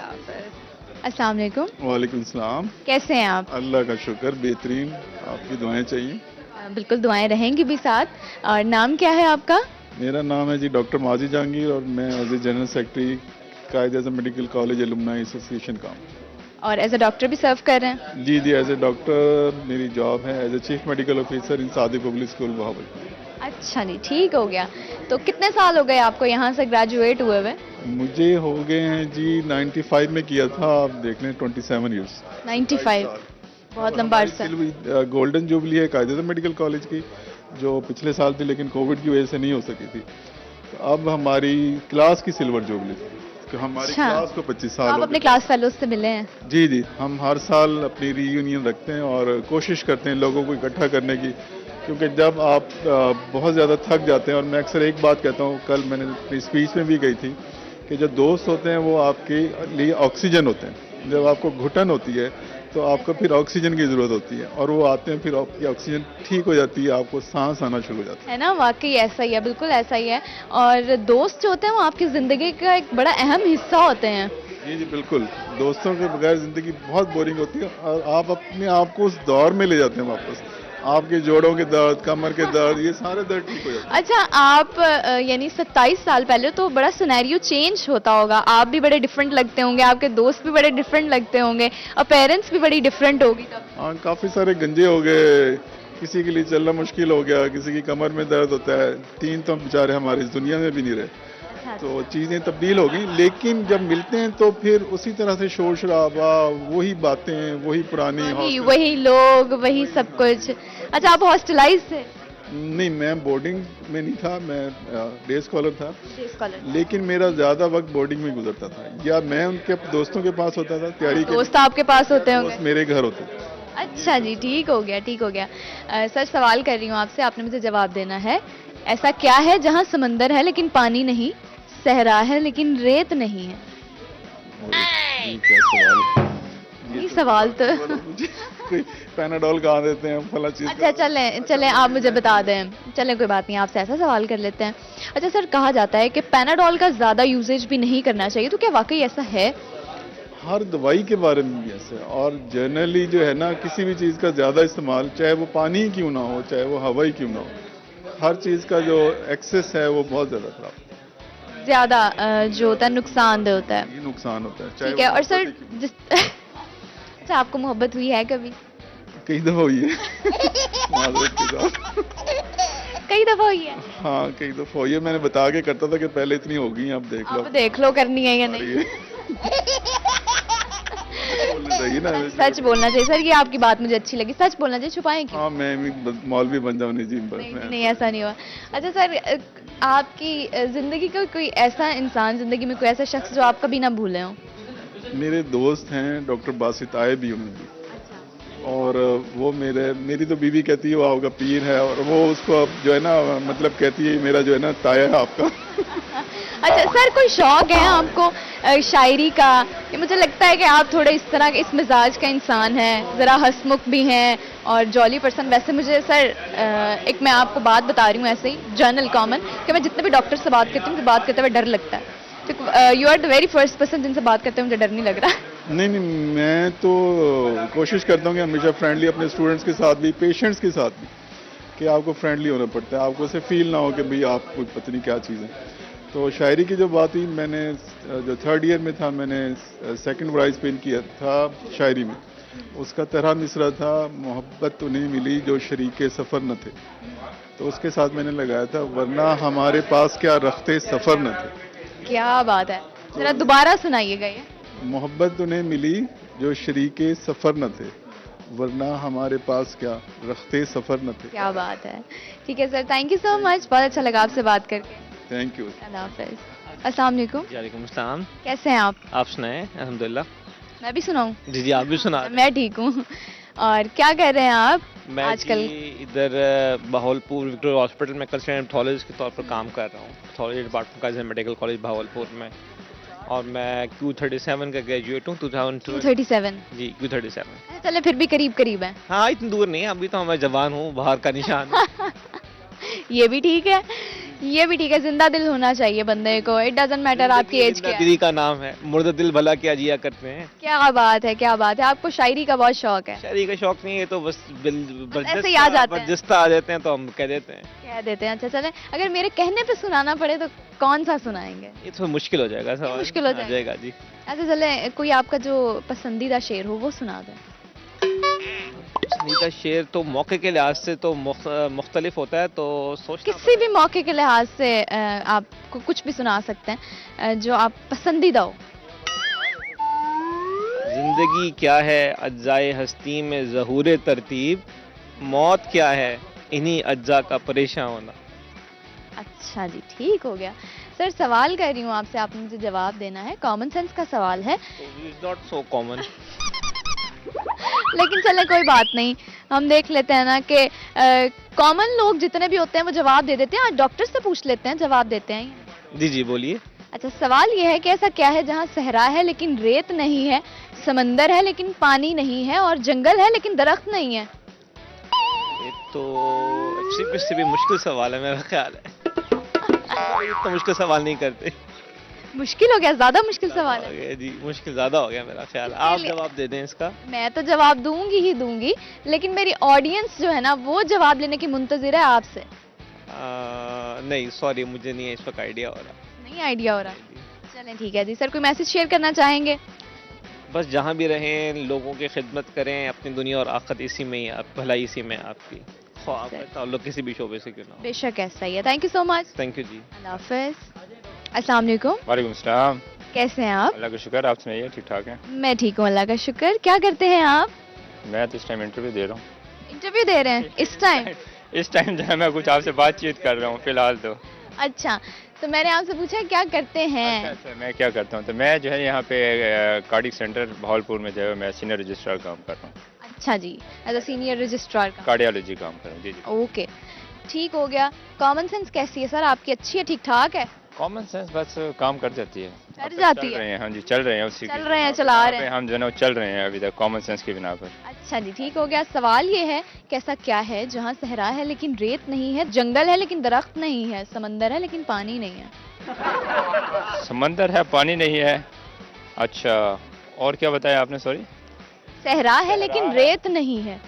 अस्सलाम वालेकुम। वालेकुम सलाम। कैसे हैं आप? अल्लाह का शुक्र, बेहतरीन। आपकी दुआएं चाहिए। बिल्कुल, दुआएं रहेंगी भी साथ। और नाम क्या है आपका? मेरा नाम है जी डॉक्टर माजी जहांगीर और मैं as a general secretary Quaid-e-Azam medical college alumni association का हूँ। और एज अ डॉक्टर भी सर्व कर रहे हैं? जी, एज ए डॉक्टर मेरी जॉब है as a chief medical officer in Sadi public school Bahawalpur. अच्छा जी, ठीक हो गया। तो कितने साल हो गए आपको यहाँ से ग्रेजुएट हुए हुए? मुझे हो गए हैं जी 95 में किया था, आप देख लें 27 ईयर्स। 95, बहुत लंबा अरसा। गोल्डन जुबली है कायद-ए-आज़म मेडिकल कॉलेज की, जो पिछले साल थी लेकिन कोविड की वजह से नहीं हो सकी थी। तो अब हमारी क्लास की सिल्वर जुबली, तो हमारी अच्छा। क्लास को 25 साल आप हो अपने गए। क्लास फेलोज से मिले हैं? जी, हम हर साल अपनी रीयूनियन रखते हैं और कोशिश करते हैं लोगों को इकट्ठा करने की, क्योंकि जब आप बहुत ज़्यादा थक जाते हैं, और मैं अक्सर एक बात कहता हूँ, कल मैंने अपनी स्पीच में भी कही थी, कि जो दोस्त होते हैं वो आपके लिए ऑक्सीजन होते हैं। जब आपको घुटन होती है तो आपको फिर ऑक्सीजन की ज़रूरत होती है, और वो आते हैं, फिर आपकी ऑक्सीजन ठीक हो जाती है, आपको सांस आना शुरू हो जाता है ना, वाकई ऐसा ही है, बिल्कुल ऐसा ही है। और दोस्त जो होते हैं वो आपकी ज़िंदगी का एक बड़ा अहम हिस्सा होते हैं। है। जी बिल्कुल, दोस्तों के बगैर ज़िंदगी बहुत बोरिंग होती है, और आप अपने आप को उस दौर में ले जाते हैं वापस। आपके जोड़ों के दर्द, कमर के दर्द, ये सारे दर्द ठीक हो जाते हैं। अच्छा, आप यानी 27 साल पहले तो बड़ा सिनेरियो चेंज होता होगा, आप भी बड़े डिफरेंट लगते होंगे, आपके दोस्त भी बड़े डिफरेंट लगते होंगे, और पेरेंट्स भी बड़ी डिफरेंट होगी तब। हाँ, काफ़ी सारे गंजे हो गए, किसी के लिए चलना मुश्किल हो गया, किसी की कमर में दर्द होता है। 3 तो बेचारे हमारी इस दुनिया में भी नहीं रहे, तो चीज़ें तब्दील हो गई। लेकिन जब मिलते हैं तो फिर उसी तरह से शोर शराबा, वही बातें, वही पुरानी वही लोग, वही सब कुछ। अच्छा, आप हॉस्टलाइज थे? नहीं, मैं बोर्डिंग में नहीं था, मैं डे स्कॉलर था। Day scholar. लेकिन मेरा ज़्यादा वक्त बोर्डिंग में गुजरता था, या मैं उनके दोस्तों के पास होता था तैयारी के। दोस्त आपके पास होते होंगे? दोस्त मेरे घर होते थे। अच्छा जी, ठीक हो गया, ठीक हो गया। सर, सवाल कर रही हूँ आपसे, आपने मुझे जवाब देना है। ऐसा क्या है जहाँ समंदर है लेकिन पानी नहीं, सहरा है लेकिन रेत नहीं है? ये क्या सवाल है? ये सवाल तो कोई पैनाडोल कहाँ देते हैं, फला चीज़। अच्छा, चलें आप मुझे बता दें। चलें, कोई बात नहीं, आपसे ऐसा सवाल कर लेते हैं। अच्छा सर, कहा जाता है कि पैनाडोल का ज़्यादा यूजेज भी नहीं करना चाहिए, तो क्या वाकई ऐसा है? हर दवाई के बारे में भी ऐसे, और जनरली जो है ना, किसी भी चीज़ का ज़्यादा इस्तेमाल, चाहे वो पानी ही क्यों ना हो, चाहे वो हवा ही क्यों ना हो, हर चीज़ का जो एक्सेस है वो बहुत ज़्यादा खराब, ज़्यादा जो होता है नुकसानदेह होता है। ये नुकसान होता है। चाहे ठीक है। वो और सर मोहब्बत ही अच्छा, आपको मोहब्बत हुई है कभी? कई दफ़ा हुई है। माजरत के साथ। कई दफा हुई है? हाँ कई दफ़ा हुई है, मैंने बता के करता था कि पहले इतनी हो गई हैं, अब देख लो। अब देख लो करनी है या नहीं। बोलना चाहिए ना। सच बोलना चाहिए सर, ये आपकी बात मुझे अच्छी लगी, सच बोलना चाहिए, छुपाएं क्यों? हाँ मैं भी मौलवी बन जाऊँ नहीं जी, बस नहीं मैं। नहीं ऐसा नहीं हुआ। अच्छा सर, आपकी जिंदगी का कोई ऐसा इंसान, जिंदगी में कोई ऐसा शख्स जो आप कभी ना भूले हो? मेरे दोस्त हैं डॉक्टर बासित, आए भी उन्होंने भी, और वो मेरी तो बीवी कहती है वो आपका पीर है, और वो उसको अब जो है ना मतलब कहती है मेरा जो है ना ताया है आपका। अच्छा सर, कोई शौक है आपको शायरी का? ये मुझे लगता है कि आप थोड़े इस तरह के, इस मिजाज का इंसान हैं, ज़रा हंसमुख भी हैं और जॉली पर्सन। वैसे मुझे सर एक मैं आपको बात बता रही हूँ ऐसे ही जनरल कॉमन, कि मैं जितने भी डॉक्टर से बात करती हूँ, मुझे बात करते हुए डर लगता है। तो you are the very first person जिनसे बात करते हुए मुझे डर नहीं लग रहा। नहीं नहीं, मैं तो कोशिश करता हूँ कि हमेशा फ्रेंडली, अपने स्टूडेंट्स के साथ भी, पेशेंट्स के साथ भी, कि आपको फ्रेंडली होना पड़ता है, आपको उसे फील ना हो कि भाई आप कोई पता नहीं क्या चीज़ है। तो शायरी की जो बात हुई, मैंने जो 3rd ईयर में था, मैंने 2nd प्राइज़ विन किया था शायरी में। उसका तरह मिसरा था, मोहब्बत उन्हें मिली जो शरीके सफ़र न थे, तो उसके साथ मैंने लगाया था, वरना हमारे पास क्या रखते सफ़र न थे। क्या बात है, जरा दोबारा सुनाइएगा ये। मोहब्बत उन्हें मिली जो शरीके सफ़र न थे, वरना हमारे पास क्या रखते सफ़र न थे। क्या बात है। ठीक है sir, thank you so much, बहुत अच्छा लगा आपसे बात करके। Thank you. अल्लाह हाफिज़। अस्सलाम वालेकुम। वालेकुम अस्सलाम। कैसे हैं आप? आप सुनाएं? अल्हम्दुलिल्लाह। मैं भी सुनाऊं? जी जी, आप भी सुना। मैं ठीक हूँ। और क्या कर रहे हैं आप मैं आजकल? जी इधर बहावलपुर विक्टोरिया हॉस्पिटल में कंसल्टेंट पैथोलॉजिस्ट के तौर पर काम कर रहा हूँ, पैथोलॉजी डिपार्टमेंट का मेडिकल कॉलेज बहावलपुर में, और मैं Q37 का ग्रेजुएट हूँ 2002। 37। जी Q37। चले फिर भी करीब करीब है। हाँ इतनी दूर नहीं है, अभी तो मैं जवान हूँ, बाहर का निशान है। ये भी ठीक है, ये भी ठीक है, जिंदा दिल होना चाहिए बंदे को, इट डजंट मैटर आपकी एज क्या है। दिली का नाम है, मुर्दा दिल भला क्या जिया करते हैं। क्या बात है, क्या बात है। आपको शायरी का बहुत शौक है? शायरी का शौक नहीं है, तो बस ऐसे ही आ जाते हैं। बर्जस्ता आ जाते हैं तो हम कह देते हैं। कह देते हैं। अच्छा चले, अगर मेरे कहने पे सुनाना पड़े तो कौन सा सुनाएंगे? ये थोड़ा मुश्किल हो जाएगा सवाल। मुश्किल हो आ जाएगा जी। अच्छा चले, कोई आपका जो पसंदीदा शेर हो वो सुना दें। पसंदीदा शेर तो मौके के लिहाज से तो मुख्तलिफ होता है, तो सोचना किसी भी मौके के लिहाज से आपको कुछ भी सुना सकते हैं जो आप पसंदीदा हो। जिंदगी क्या है अज्जाए हस्ती में ज़हूर तरतीब, मौत क्या है इन्हीं अज्जा का परेशान होना। अच्छा जी, ठीक हो गया। सर सवाल कर रही हूँ आपसे, आपने मुझे जवाब देना है, कॉमन सेंस का सवाल है। It's not so common. लेकिन चले कोई बात नहीं, हम देख लेते हैं ना कि कॉमन लोग जितने भी होते हैं वो जवाब दे देते हैं, और डॉक्टर से पूछ लेते हैं जवाब देते हैं। जी जी बोलिए। अच्छा सवाल ये है कि ऐसा क्या है जहाँ सहरा है लेकिन रेत नहीं है, समंदर है लेकिन पानी नहीं है, और जंगल है लेकिन दरख्त नहीं है? ये तो से भी मुश्किल सवाल है मेरा ख्याल है। इतना मुश्किल सवाल नहीं करते। मुश्किल हो गया, ज्यादा मुश्किल सवाल है। हो गया जी, मुश्किल ज्यादा हो गया मेरा ख्याल। आप जवाब दे दें इसका। मैं तो जवाब दूंगी ही दूंगी, लेकिन मेरी ऑडियंस जो है ना वो जवाब लेने की मुंतजिर है आपसे। नहीं सॉरी, मुझे नहीं है इस वक्त आइडिया हो रहा। नहीं आइडिया हो रहा? चलें ठीक है जी। सर कोई मैसेज शेयर करना चाहेंगे? बस जहाँ भी रहें लोगों की खिदमत करें, अपनी दुनिया और आखिरत इसी में ही, भलाई इसी में आपकी, आपका ताल्लुक किसी भी शोबे से क्यों ना हो। बेशक ऐसा ही है। Thank you so much. Thank you जी। अल्लाह हाफिज़। अस्सलाम वालेकुम। वालेकुम सलाम। कैसे हैं आप? अल्लाह का शुक्र, आप सुनाइए ठीक ठाक हैं? मैं ठीक हूँ, अल्लाह का शुक्र। क्या करते हैं आप? मैं तो इस टाइम इंटरव्यू दे रहा हूँ। इंटरव्यू दे रहे हैं इस टाइम? इस टाइम जो है मैं कुछ आपसे बातचीत कर रहा हूँ फिलहाल तो। अच्छा, तो मैंने आपसे पूछा क्या करते हैं? अच्छा, मैं क्या करता हूँ, तो मैं जो है यहाँ पे कार्डिक सेंटर बहावलपुर में जो है मैं सीनियर रजिस्ट्रार काम कर रहा हूँ। अच्छा जी, एज अ सीनियर रजिस्ट्रार का? कार्डियोलॉजी काम कर रहा हूँ। जी जी। ओके, ठीक हो गया। कॉमन सेंस कैसी है सर आपकी? अच्छी है, ठीक ठाक है? कॉमन सेंस बस काम कर जाती है। कर जाती है? रहे हैं, हाँ जी चल रहे हैं, उसी चल रहे हैं, चला रहे हैं। हम जो है ना चल रहे हैं अभी तक कॉमन सेंस की बिना पर। अच्छा जी, ठीक हो गया। सवाल ये है कि ऐसा क्या है जहाँ सहरा है लेकिन रेत नहीं है, जंगल है लेकिन दरख्त नहीं है, समंदर है लेकिन पानी नहीं है? समंदर है पानी नहीं है। अच्छा, और क्या बताया आपने? सॉरी। सहरा है लेकिन रेत नहीं है,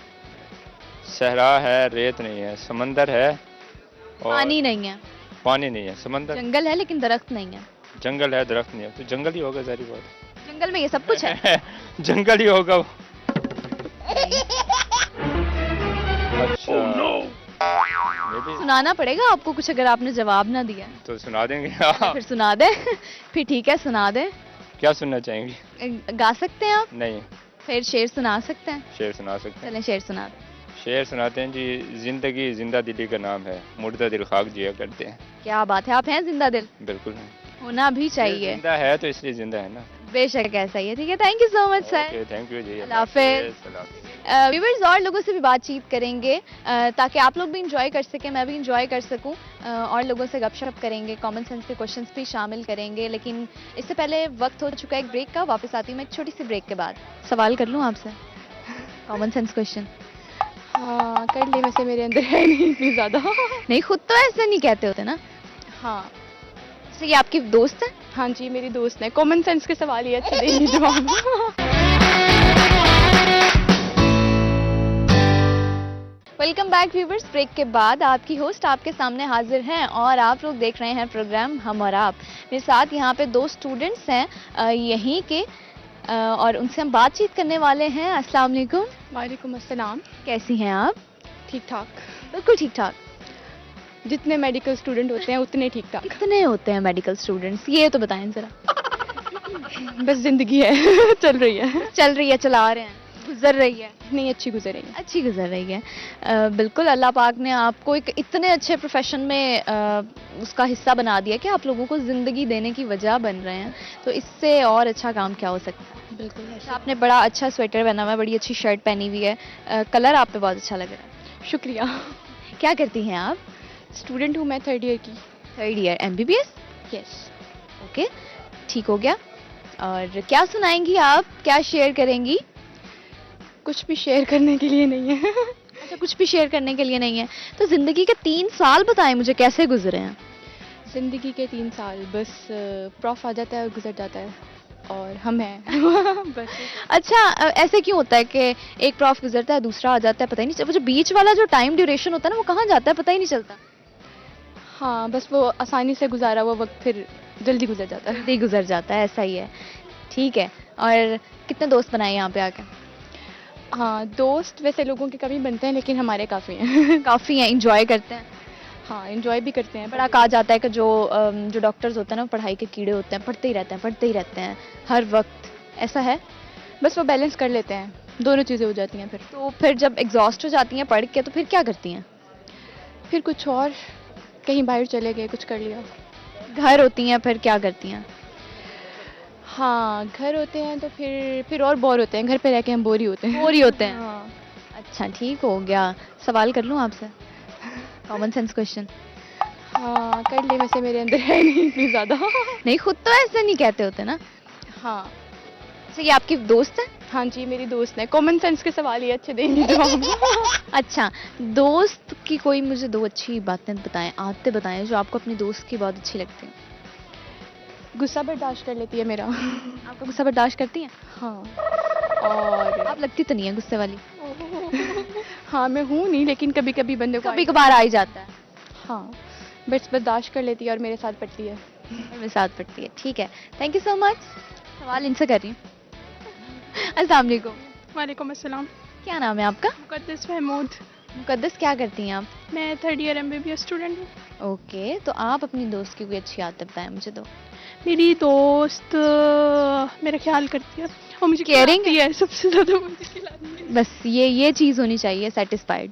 सहरा है रेत नहीं है, समंदर है और पानी नहीं है, पानी नहीं है, समंदर, जंगल है लेकिन दरख्त नहीं है। जंगल है दरख्त नहीं है, तो जंगल ही होगा सारी बात। जंगल में ये सब कुछ है? जंगल ही होगा वो। अच्छा। अभी सुनाना पड़ेगा आपको कुछ अगर आपने जवाब ना दिया। तो सुना देंगे। फिर सुना दे। फिर ठीक है सुना दे। क्या सुनना चाहेंगी? गा सकते हैं आप? नहीं, फिर शेर सुना सकते हैं? शेर सुना सकते हैं। चलें शेर सुना दें। शेर सुनाते हैं जी। जिंदगी जिंदा दिली का नाम है, मुर्दा दिल खाक जिया करते हैं। क्या बात है, आप हैं जिंदा दिल? बिल्कुल होना भी चाहिए। जिंदा है तो इसलिए जिंदा है ना। बेशक ऐसा ही है। ठीक है, thank you so much sir. Okay, thank you जी। अल्लाह हाफिज़। व्यूअर्स और लोगों से भी बातचीत करेंगे ताकि आप लोग भी इंजॉय कर सकें, मैं भी इंजॉय कर सकूं। और लोगों से गपशप करेंगे, कॉमन सेंस के क्वेश्चंस भी शामिल करेंगे। लेकिन इससे पहले वक्त हो चुका है एक ब्रेक का। वापस आती हूँ मैं एक छोटी सी ब्रेक के बाद। सवाल कर लूँ आपसे? Common sense question. हाँ कर ली, वैसे मेरे अंदर है नहीं इतनी ज़्यादा। नहीं, खुद तो ऐसे नहीं कहते होते ना। हाँ तो ये आपकी दोस्त है? हाँ जी मेरी दोस्त है। कॉमन सेंस के सवाल ही अच्छे देंगे जवाब। Welcome back viewers. ब्रेक के बाद आपकी होस्ट आपके सामने हाजिर हैं और आप लोग देख रहे हैं प्रोग्राम हम और आप। मेरे साथ यहाँ पे दो स्टूडेंट्स हैं यहीं के और उनसे हम बातचीत करने वाले हैं। अस्सलाम वालेकुम। वालेकुम अस्सलाम। कैसी हैं आप? ठीक ठाक, बिल्कुल ठीक ठाक। जितने मेडिकल स्टूडेंट होते हैं उतने ठीक ठाक। कितने होते हैं मेडिकल स्टूडेंट्स, ये तो बताएं जरा। बस जिंदगी है, चल रही है। चल रही है, चला रहे हैं, गुजर रही है। नहीं अच्छी गुजर रही है। अच्छी गुजर रही है। बिल्कुल अल्लाह पाक ने आपको एक इतने अच्छे प्रोफेशन में उसका हिस्सा बना दिया कि आप लोगों को ज़िंदगी देने की वजह बन रहे हैं। तो इससे और अच्छा काम क्या हो सकता है? बिल्कुल ऐसा। आपने बड़ा अच्छा स्वेटर पहना हुआ है, बड़ी अच्छी शर्ट पहनी हुई है, कलर आप पे बहुत अच्छा लग रहा है। शुक्रिया। क्या करती हैं आप? स्टूडेंट हूँ मैं, 3rd ईयर की। 3rd year MBBS? Yes. Okay, ठीक हो गया। और क्या सुनाएंगी आप, क्या शेयर करेंगी? कुछ भी शेयर करने के लिए नहीं है। अच्छा, कुछ भी शेयर करने के लिए नहीं है। तो ज़िंदगी के 3 साल बताएं मुझे, कैसे गुजरे हैं? ज़िंदगी के 3 साल बस प्रॉफ आ जाता है और गुजर जाता है और हम हैं। बस। अच्छा, ऐसे क्यों होता है कि एक प्रॉफ गुजरता है, दूसरा आ जाता है, पता ही नहीं चलता? वो जो बीच वाला जो टाइम ड्यूरेशन होता है ना, वो कहाँ जाता है पता ही नहीं चलता। हाँ बस वो आसानी से गुजारा हुआ वक्त फिर जल्दी गुजर जाता है। जल्दी गुजर जाता है, ऐसा ही है। ठीक है, और कितने दोस्त बनाए यहाँ पे आके? हाँ दोस्त वैसे लोगों के कभी बनते हैं लेकिन हमारे काफ़ी हैं। काफ़ी हैं, इंजॉय करते हैं। हाँ एंजॉय भी करते हैं। बड़ा कहा जाता है कि जो डॉक्टर्स होते हैं ना, वो पढ़ाई के कीड़े होते हैं, पढ़ते ही रहते हैं, पढ़ते ही रहते हैं हर वक्त। ऐसा है? बस वो बैलेंस कर लेते हैं, दोनों चीज़ें हो जाती हैं फिर। तो फिर जब एग्जॉस्ट हो जाती हैं पढ़ के, तो फिर क्या करती हैं? फिर कुछ और, कहीं बाहर चले गए, कुछ कर लिया। घर होती हैं फिर क्या करती हैं? हाँ घर होते हैं तो फिर और बोर होते हैं। घर पे रह के हम बोर ही होते हैं। बोर ही होते हैं। हाँ। अच्छा, ठीक हो गया। सवाल कर लूँ आपसे? Common sense question. हाँ कर ले, वैसे मेरे अंदर है नहीं इतनी ज़्यादा। नहीं, खुद तो ऐसे नहीं कहते होते ना। हाँ। अच्छा, ये आपकी दोस्त है? हाँ जी मेरी दोस्त है। कॉमन सेंस के सवाल ही अच्छे देंगे जवाब। अच्छा, दोस्त की कोई मुझे 2 अच्छी बातें बताएं, आदतें बताएं जो आपको अपनी दोस्त की बहुत अच्छी लगती हैं। गुस्सा बर्दाश्त कर लेती है मेरा। आपका गुस्सा बर्दाश्त करती हैं? हाँ। और आप लगती तो नहीं है गुस्से वाली। हाँ मैं हूँ नहीं, लेकिन कभी कभी बंदे को कभी कभार आ ही जाता है। हाँ बस बर्दाश्त कर लेती है और मेरे साथ पढ़ती है। मेरे साथ पढ़ती है। ठीक है, थैंक यू सो मच। सवाल इनसे कर रही हूँ। अस्सलाम वालेकुम। वालेकुम अस्सलाम। क्या नाम है आपका? मुकद्दस महमूद। मुकद्दस, क्या करती हैं आप? मैं 3rd ईयर MBBS स्टूडेंट हूँ। ओके, तो आप अपनी दोस्त की कोई अच्छी आदत बताएं मुझे तो। मेरी दोस्त मेरा ख्याल करती है और मुझे Caring खिलाती है, सबसे ज़्यादा मुझे खिलाती है। बस ये चीज़ होनी चाहिए, सेटिस्फाइड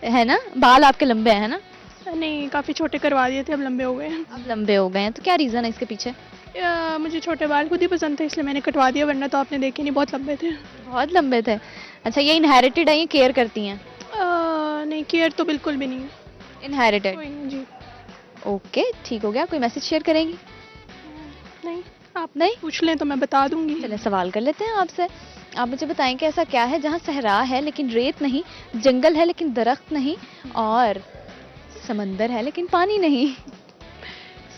है ना? बाल आपके लंबे हैं ना? नहीं काफ़ी छोटे करवा दिए थे, अब लंबे हो गए हैं। अब लंबे हो गए हैं, तो क्या रीज़न है इसके पीछे? मुझे छोटे बाल खुद ही पसंद थे इसलिए मैंने कटवा दिया, वरना तो आपने देखे नहीं बहुत लंबे थे। बहुत लंबे थे। अच्छा, ये इनहेरिटेड है, ये केयर करती हैं? नहीं केयर तो बिल्कुल भी नहीं है। इनहेरिटेड। कोई नहीं जी। ओके, ठीक हो गया। कोई मैसेज शेयर करेंगी? नहीं आप नहीं? पूछ लें तो मैं बता दूंगी। चले सवाल कर लेते हैं आपसे। आप मुझे बताएं कि ऐसा क्या है जहाँ सहरा है लेकिन रेत नहीं, जंगल है लेकिन दरख्त नहीं, और समंदर है लेकिन पानी नहीं?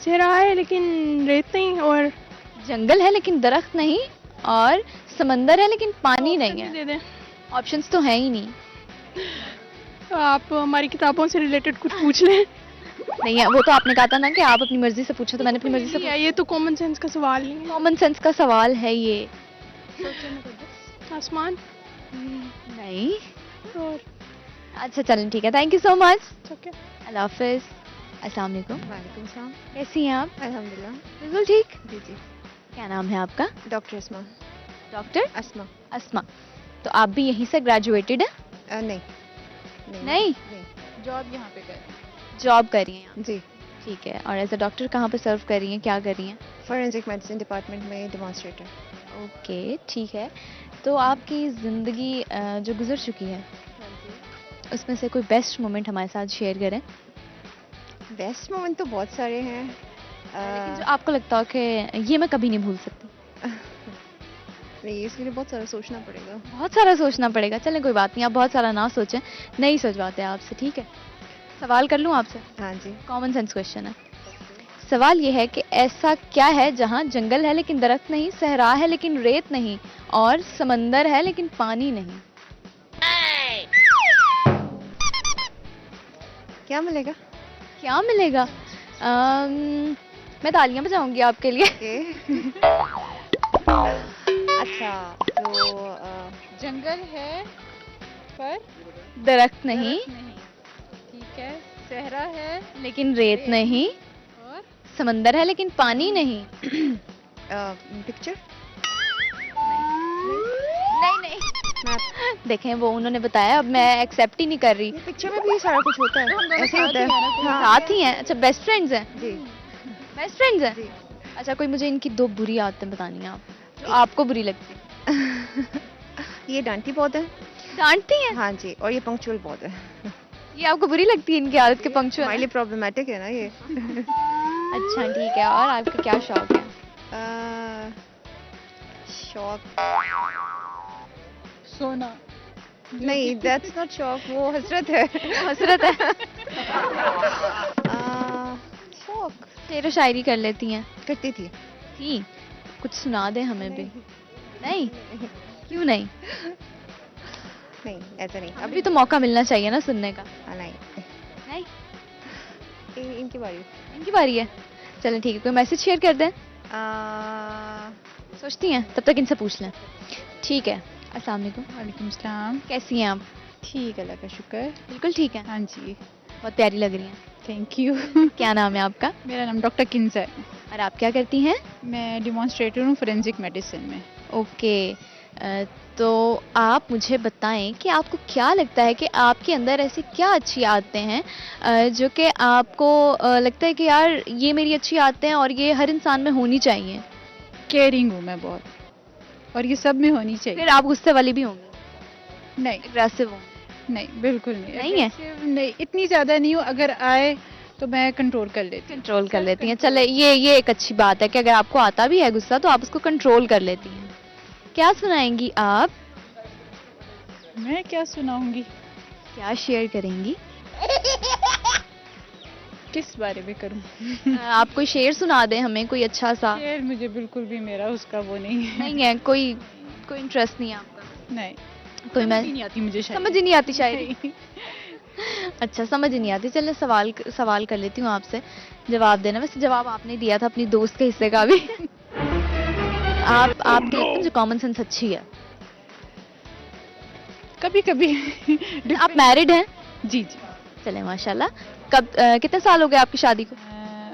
सहरा है लेकिन रेत नहीं, और जंगल है लेकिन दरख्त नहीं, और समंदर है लेकिन पानी नहीं है। दे दें। ऑप्शंस तो हैं ही नहीं। आप हमारी किताबों से रिलेटेड कुछ पूछ लें। नहीं है, वो तो आपने कहा था ना कि आप अपनी मर्जी से पूछो, तो मैंने अपनी मर्जी से ये तो कॉमन सेंस का सवाल नहीं है। कॉमन सेंस का सवाल है ये। आसमान नहीं, और अच्छा चलें ठीक है, thank you so much. Okay. अल्लाह हाफिज़। अस्सलाम वालेकुम। वालेकुम सलाम। कैसी हैं आप? अल्हम्दुलिल्लाह। बिल्कुल ठीक। जी जी। क्या नाम है आपका? डॉक्टर अस्मा। डॉक्टर अस्मा। अस्मा। तो आप भी यहीं से ग्रेजुएटेड हैं? नहीं नहीं? जॉब यहाँ पे कर जॉब कर रही हैं आप? जी। ठीक है, और एज अ डॉक्टर कहाँ पे सर्व कर रही हैं, क्या कर रही हैं? फॉरेंसिक मेडिसिन डिपार्टमेंट में डेमोन्स्ट्रेटर। ओके ठीक है। तो आपकी ज़िंदगी जो गुजर चुकी है उसमें से कोई बेस्ट मोमेंट हमारे साथ शेयर करें। बेस्ट मोमेंट तो बहुत सारे हैं। लेकिन जो आपको लगता हो कि ये मैं कभी नहीं भूल सकती। नहीं, इसके लिए बहुत सारा सोचना पड़ेगा। बहुत सारा सोचना पड़ेगा, चलें कोई बात नहीं, आप बहुत सारा ना सोचें, नहीं सोचवाते आपसे, ठीक है। सवाल कर लूँ आपसे? हाँ जी। कॉमन सेंस क्वेश्चन है। सवाल ये है कि ऐसा क्या है जहाँ जंगल है लेकिन दरख्त नहीं, सहरा है लेकिन रेत नहीं, और समंदर है लेकिन पानी नहीं? क्या मिलेगा? क्या मिलेगा? मैं तालियां बजाऊंगी आपके लिए। अच्छा, तो जंगल है पर दरख्त नहीं, ठीक है, सहरा है लेकिन रेत नहीं, और समंदर है लेकिन पानी नहीं। पिक्चर? नहीं नहीं देखें, वो उन्होंने बताया, अब मैं एक्सेप्ट ही नहीं कर रही। पिक्चर में भी सारा कुछ होता है। ऐसे ही होता है। हाँ। साथ ही हैं? अच्छा, बेस्ट फ्रेंड्स हैं? जी। बेस्ट फ्रेंड्स हैं? जी। अच्छा, कोई मुझे इनकी 2 बुरी आदतें बतानी है आप, जो आपको बुरी लगती है। ये डांटी बहुत है। डांटती हैं? हाँ जी, और ये पंक्चुअल बहुत है। ये आपको बुरी लगती है इनकी आदत के पंक्चुअल? हमारे लिए प्रॉब्लमेटिक है ना ये। अच्छा ठीक है, और आपका क्या शौक है? शौक सोना। नहीं, दैट्स नॉट शौक, वो हसरत है। हसरत है। शौक शेर व शायरी कर लेती हैं? करती थी। कुछ सुना दे हमें भी। नहीं? क्यों नहीं? नहीं, ऐसा नहीं। अभी तो मौका मिलना चाहिए ना सुनने का। नहीं। नहीं? इनकी बारी। इनकी बारी है? चलें ठीक है, कोई मैसेज शेयर कर दें? सोचती हैं? तब तक इनसे पूछ लें। ठीक है। अस्सलाम वालेकुम। वालेकुम सलाम। कैसी हैं आप? ठीक, अल्लाह का शुक्र। बिल्कुल ठीक है। हाँ जी। बहुत प्यारी लग रही हैं। Thank you. क्या नाम है आपका? मेरा नाम डॉक्टर किन्स है। और आप क्या करती हैं? मैं डेमोन्स्ट्रेटर हूँ फोरेंसिक मेडिसिन में। ओके। तो आप मुझे बताएं कि आपको क्या लगता है कि आपके अंदर ऐसी क्या अच्छी आदतें हैं जो कि आपको लगता है कि यार ये मेरी अच्छी आदतें हैं और ये हर इंसान में होनी चाहिए? केयरिंग हूँ मैं बहुत, और ये सब में होनी चाहिए। फिर आप गुस्से वाली भी होंगी? नहीं, एग्रेसिव होंगी? नहीं, बिल्कुल नहीं। नहीं है? Aggressive नहीं, इतनी ज़्यादा नहीं हूँ। अगर आए तो मैं कंट्रोल कर लेती हूँ। कंट्रोल कर लेती हैं। चले, ये एक अच्छी बात है कि अगर आपको आता भी है गुस्सा तो आप उसको कंट्रोल कर लेती हैं। क्या सुनाएंगी आप? मैं क्या सुनाऊंगी? क्या शेयर करेंगी? किस बारे में करूं? आप कोई शेर सुना दें हमें, कोई अच्छा सा। शेर मुझे बिल्कुल भी मेरा उसका वो नहीं है। नहीं है? कोई इंटरेस्ट नहीं है आपका? नहीं, कोई मैं समझ ही नहीं आती मुझे शायरी। समझ ही नहीं आती शायरी? अच्छा, समझ ही नहीं आती। चले सवाल कर लेती हूँ आपसे, जवाब देना। वैसे जवाब आपने दिया था अपनी दोस्त के हिस्से का भी। आपके लगता है मुझे कॉमन सेंस अच्छी है। कभी कभी। आप मैरिड हैं? जी जी। चले माशाल्लाह। कब कितने साल हो गए आपकी शादी को?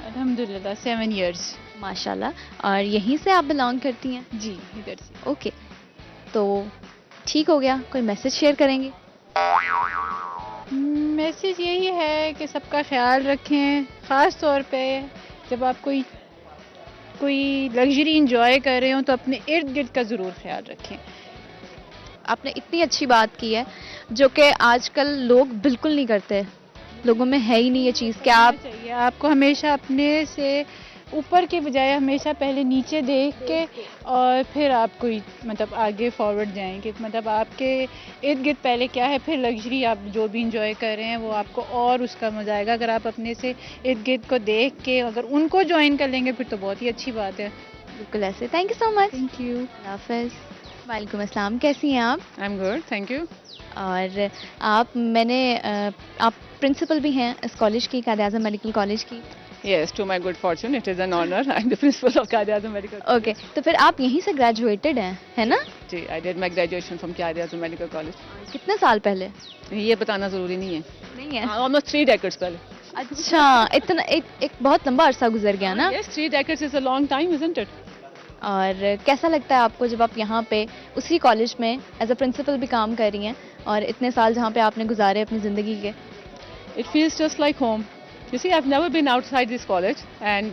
अल्हम्दुलिल्लाह 7 इयर्स। माशाल्लाह। और यहीं से आप बिलोंग करती हैं? जी, इधर से। ओके, तो ठीक हो गया। कोई मैसेज शेयर करेंगे? मैसेज यही है कि सबका ख्याल रखें, ख़ास तौर पे जब आप कोई लग्जरी इंजॉय कर रहे हो तो अपने इर्द गिर्द का ज़रूर ख्याल रखें। आपने इतनी अच्छी बात की है जो कि आजकल लोग बिल्कुल नहीं करते। लोगों में है ही नहीं ये चीज़ कि आप चाहिए आपको हमेशा अपने से ऊपर के बजाय हमेशा पहले नीचे देख के और फिर आप कोई मतलब आगे फॉरवर्ड जाएंगे। मतलब आपके इर्द गिर्द पहले क्या है, फिर लग्जरी आप जो भी इंजॉय कर रहे हैं वो आपको और उसका मजा आएगा। अगर आप अपने से इर्द गिर्द को देख के अगर उनको ज्वाइन कर लेंगे फिर तो बहुत ही अच्छी बात है। बिल्कुल ऐसे। Thank you so much. Thank you. अल्लाह हाफ़िज़। वालेकुम अस्सलाम। कैसी हैं आप? I am good, thank you. और आप प्रिंसिपल भी हैं इस कॉलेज की, कायद-ए-आज़म मेडिकल कॉलेज की। Yes, to my good fortune, it is an honor. I'm the principal of Quaid-e-Azam Medical College. Okay तो फिर आप यहीं से ग्रेजुएटेड हैं, है ना? जी, I did my graduation from Quaid-e-Azam Medical College. कितने साल पहले? ये बताना ज़रूरी नहीं है. नहीं है। Almost 3 decades पहले. अच्छा, इतना एक बहुत लंबा अरसा गुजर गया ना? Yes, 3 decades is a long time, isn't it? और कैसा लगता है आपको जब आप यहाँ पे उसी कॉलेज में एज अ प्रिंसिपल भी काम कर रही हैं और इतने साल जहाँ पे आपने गुजारे अपनी ज़िंदगी के? It feels just like home. You see, I've never been outside this college, and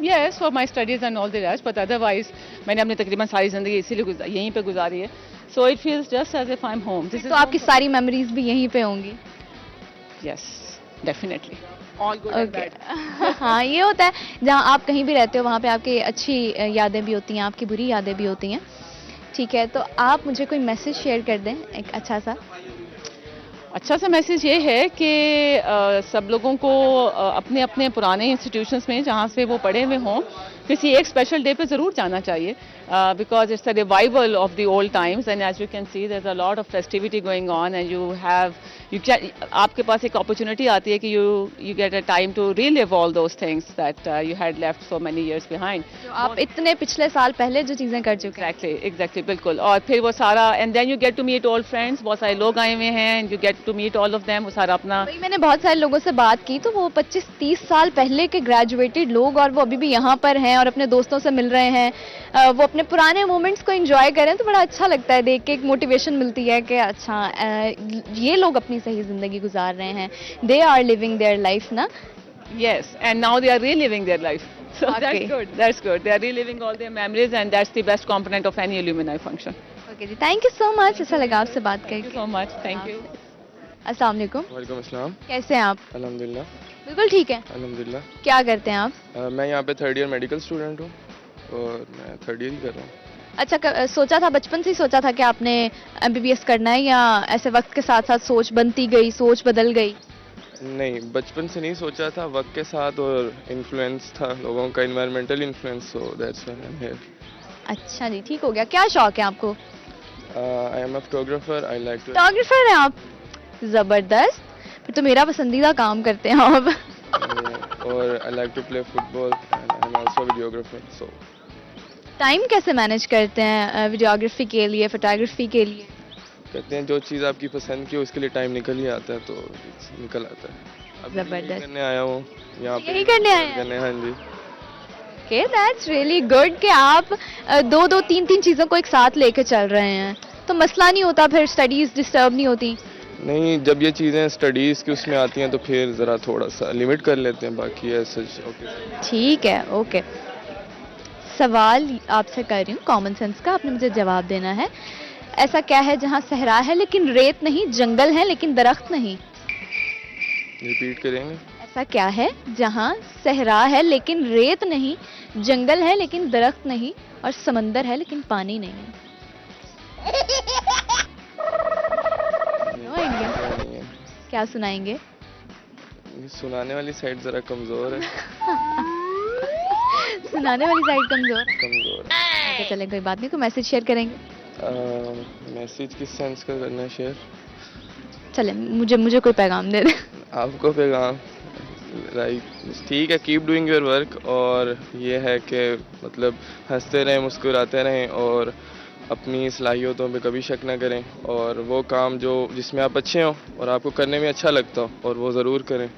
yes, for my studies and all the rest, but otherwise, मैंने अपनी तकरीबन सारी ज़िंदगी इसीलिए यहीं पे गुजारी है. So it feels just as if I'm home. This तो आपकी सारी मेमोरीज भी यहीं पे होंगी? Yes, definitely. All good and okay bad. हाँ ये होता है जहाँ आप कहीं भी रहते हो वहाँ पे आपकी अच्छी यादें भी होती हैं, आपकी बुरी यादें भी होती हैं. ठीक है, तो आप मुझे कोई मैसेज शेयर कर दें एक अच्छा सा. अच्छा सा मैसेज ये है कि सब लोगों को अपने अपने पुराने इंस्टीट्यूशंस में जहाँ से वो पढ़े हुए हों किसी एक स्पेशल डे पे ज़रूर जाना चाहिए because it's a revival of the old times and as you can see there is a lot of festivity going on and आपके पास एक अपॉर्चुनिटी आती है कि you get a time to relive all those things that you had left so many years behind. आप इतने पिछले साल पहले जो चीज़ें कर चुके हैं. एग्जैक्टली बिल्कुल. और फिर वो सारा and then you get to meet old friends. बहुत सारे लोग आए हुए हैं and you get to meet all of them. वो सारा अपना भाई मैंने बहुत सारे लोगों से बात की तो वो 25-30 साल पहले के ग्रेजुएटेड लोग और वो अभी भी यहाँ पर हैं और अपने दोस्तों से मिल रहे हैं. वो अपने पुराने मोमेंट्स को एंजॉय करें तो बड़ा अच्छा लगता है देख के. एक मोटिवेशन मिलती है कि अच्छा ये लोग अपनी सही ज़िंदगी गुजार रहे हैं. They are living their life ना. yes, and now they are reliving their life. So Okay. that's good. They are reliving all their memories and that's the best component of any alumni function. Okay जी, thank you so much. अच्छा लगा आपसे बात Thank you करके. so much. Thank you. अस्सलाम वालेकुम. वालेकुम अस्सलाम. कैसे हैं आप? अल्हम्दुलिल्लाह. बिल्कुल ठीक है. अल्हम्दुलिल्लाह. क्या करते हैं आप? मैं यहाँ पे 3rd ईयर मेडिकल स्टूडेंट हूँ और मैं 3rd ईयर ही कर रहा हूँ. अच्छा सोचा था बचपन से ही सोचा था कि आपने एमबीबीएस करना है या ऐसे वक्त के साथ साथ सोच बनती गई, सोच बदल गई? नहीं, बचपन से नहीं सोचा था, वक्त के साथ और इन्फ्लुएंस था लोगों का, environmental influence. So that's why I am here. अच्छा जी, ठीक हो गया. क्या शौक है आपको? I am a photographer. I like to. Photographer हैं आप? जबरदस्त. फिर तो मेरा पसंदीदा काम करते हैं आप. और I like to play football and I am also videographer. So time कैसे मैनेज करते हैं वीडियोग्राफी के लिए, फोटोग्राफी के लिए? कहते हैं जो चीज़ आपकी पसंद की उसके लिए टाइम निकल ही आता है तो निकल आता है. अब जबरदस्त. करने आया हूँ यहाँ पे. यही करने आए हैं? करने. हाँ जी. ओके, दैट्स रियली गुड कि आप दो तीन चीज़ों को एक साथ लेके चल रहे हैं तो मसला नहीं होता, फिर स्टडीज डिस्टर्ब नहीं होती? नहीं, जब ये चीज़ें स्टडीज़ की उसमें आती हैं तो फिर ज़रा थोड़ा सा लिमिट कर लेते हैं, बाकी ऐसा. ओके ठीक है. ओके, सवाल आपसे कर रही हूँ कॉमन सेंस का, आपने मुझे जवाब देना है. ऐसा क्या है जहाँ सहरा है लेकिन रेत नहीं, जंगल है लेकिन दरख्त नहीं? रिपीट करेंगे. ऐसा क्या है जहाँ सहरा है लेकिन रेत नहीं, जंगल है लेकिन दरख्त नहीं और समंदर है लेकिन पानी नहीं है? No idea. नहीं है. क्या सुनाएंगे? ये सुनाने वाली साइड ज़रा कमज़ोर है. सुनाने वाली साइड कमजोर. कमज़ोर. अच्छा चलें, कोई बात नहीं. कोई मैसेज शेयर करेंगे? मैसेज किस सेंस का करना है शेयर? चलें, मुझे कोई पैगाम दे दें. आपको पैगाम लाइक ठीक है, कीप डूइंग योर वर्क. और ये है कि मतलब हंसते रहें, मुस्कुराते रहें और अपनी सलाहियतों पे कभी शक ना करें और वो काम जिसमें आप अच्छे हों और आपको करने में अच्छा लगता हो और वो ज़रूर करें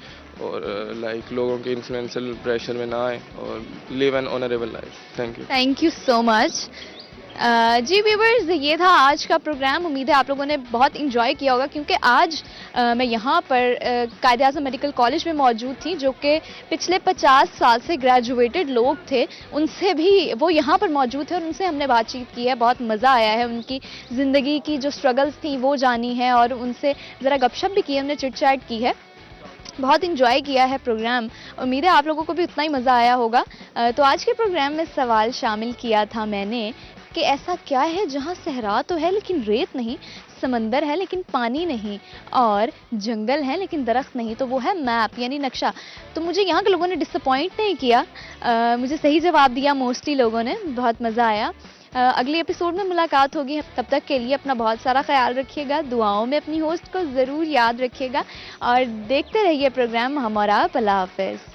और लाइक लोगों के इन्फ्लुएंशियल प्रेशर में ना आए और live an honourable life. Thank you. Thank you so much. जी व्यूवर्स, ये था आज का प्रोग्राम. उम्मीद है आप लोगों ने बहुत इंजॉय किया होगा क्योंकि आज मैं यहाँ पर कायद-ए-आज़म मेडिकल कॉलेज में मौजूद थी जो कि पिछले 50 साल से ग्रेजुएटेड लोग थे. उनसे भी वो यहाँ पर मौजूद थे और उनसे हमने बातचीत की है. बहुत मज़ा आया है. उनकी ज़िंदगी की जो स्ट्रगल्स थी वो जानी है और उनसे ज़रा गपशप भी की, हमने चिट चैट की है. बहुत इंजॉय किया है प्रोग्राम. उम्मीद है आप लोगों को भी उतना ही मज़ा आया होगा. तो आज के प्रोग्राम में सवाल शामिल किया था मैंने कि ऐसा क्या है जहाँ सहरा तो है लेकिन रेत नहीं, समंदर है लेकिन पानी नहीं और जंगल है लेकिन दरख्त नहीं? तो वो है मैप यानी नक्शा. तो मुझे यहाँ के लोगों ने डिसअपॉइंट नहीं किया. मुझे सही जवाब दिया मोस्टली लोगों ने. बहुत मज़ा आया. अगले एपिसोड में मुलाकात होगी. तब तक के लिए अपना बहुत सारा ख्याल रखिएगा. दुआओं में अपनी होस्ट को ज़रूर याद रखिएगा और देखते रहिए प्रोग्राम हम और आप. अल्लाह हाफ़िज़.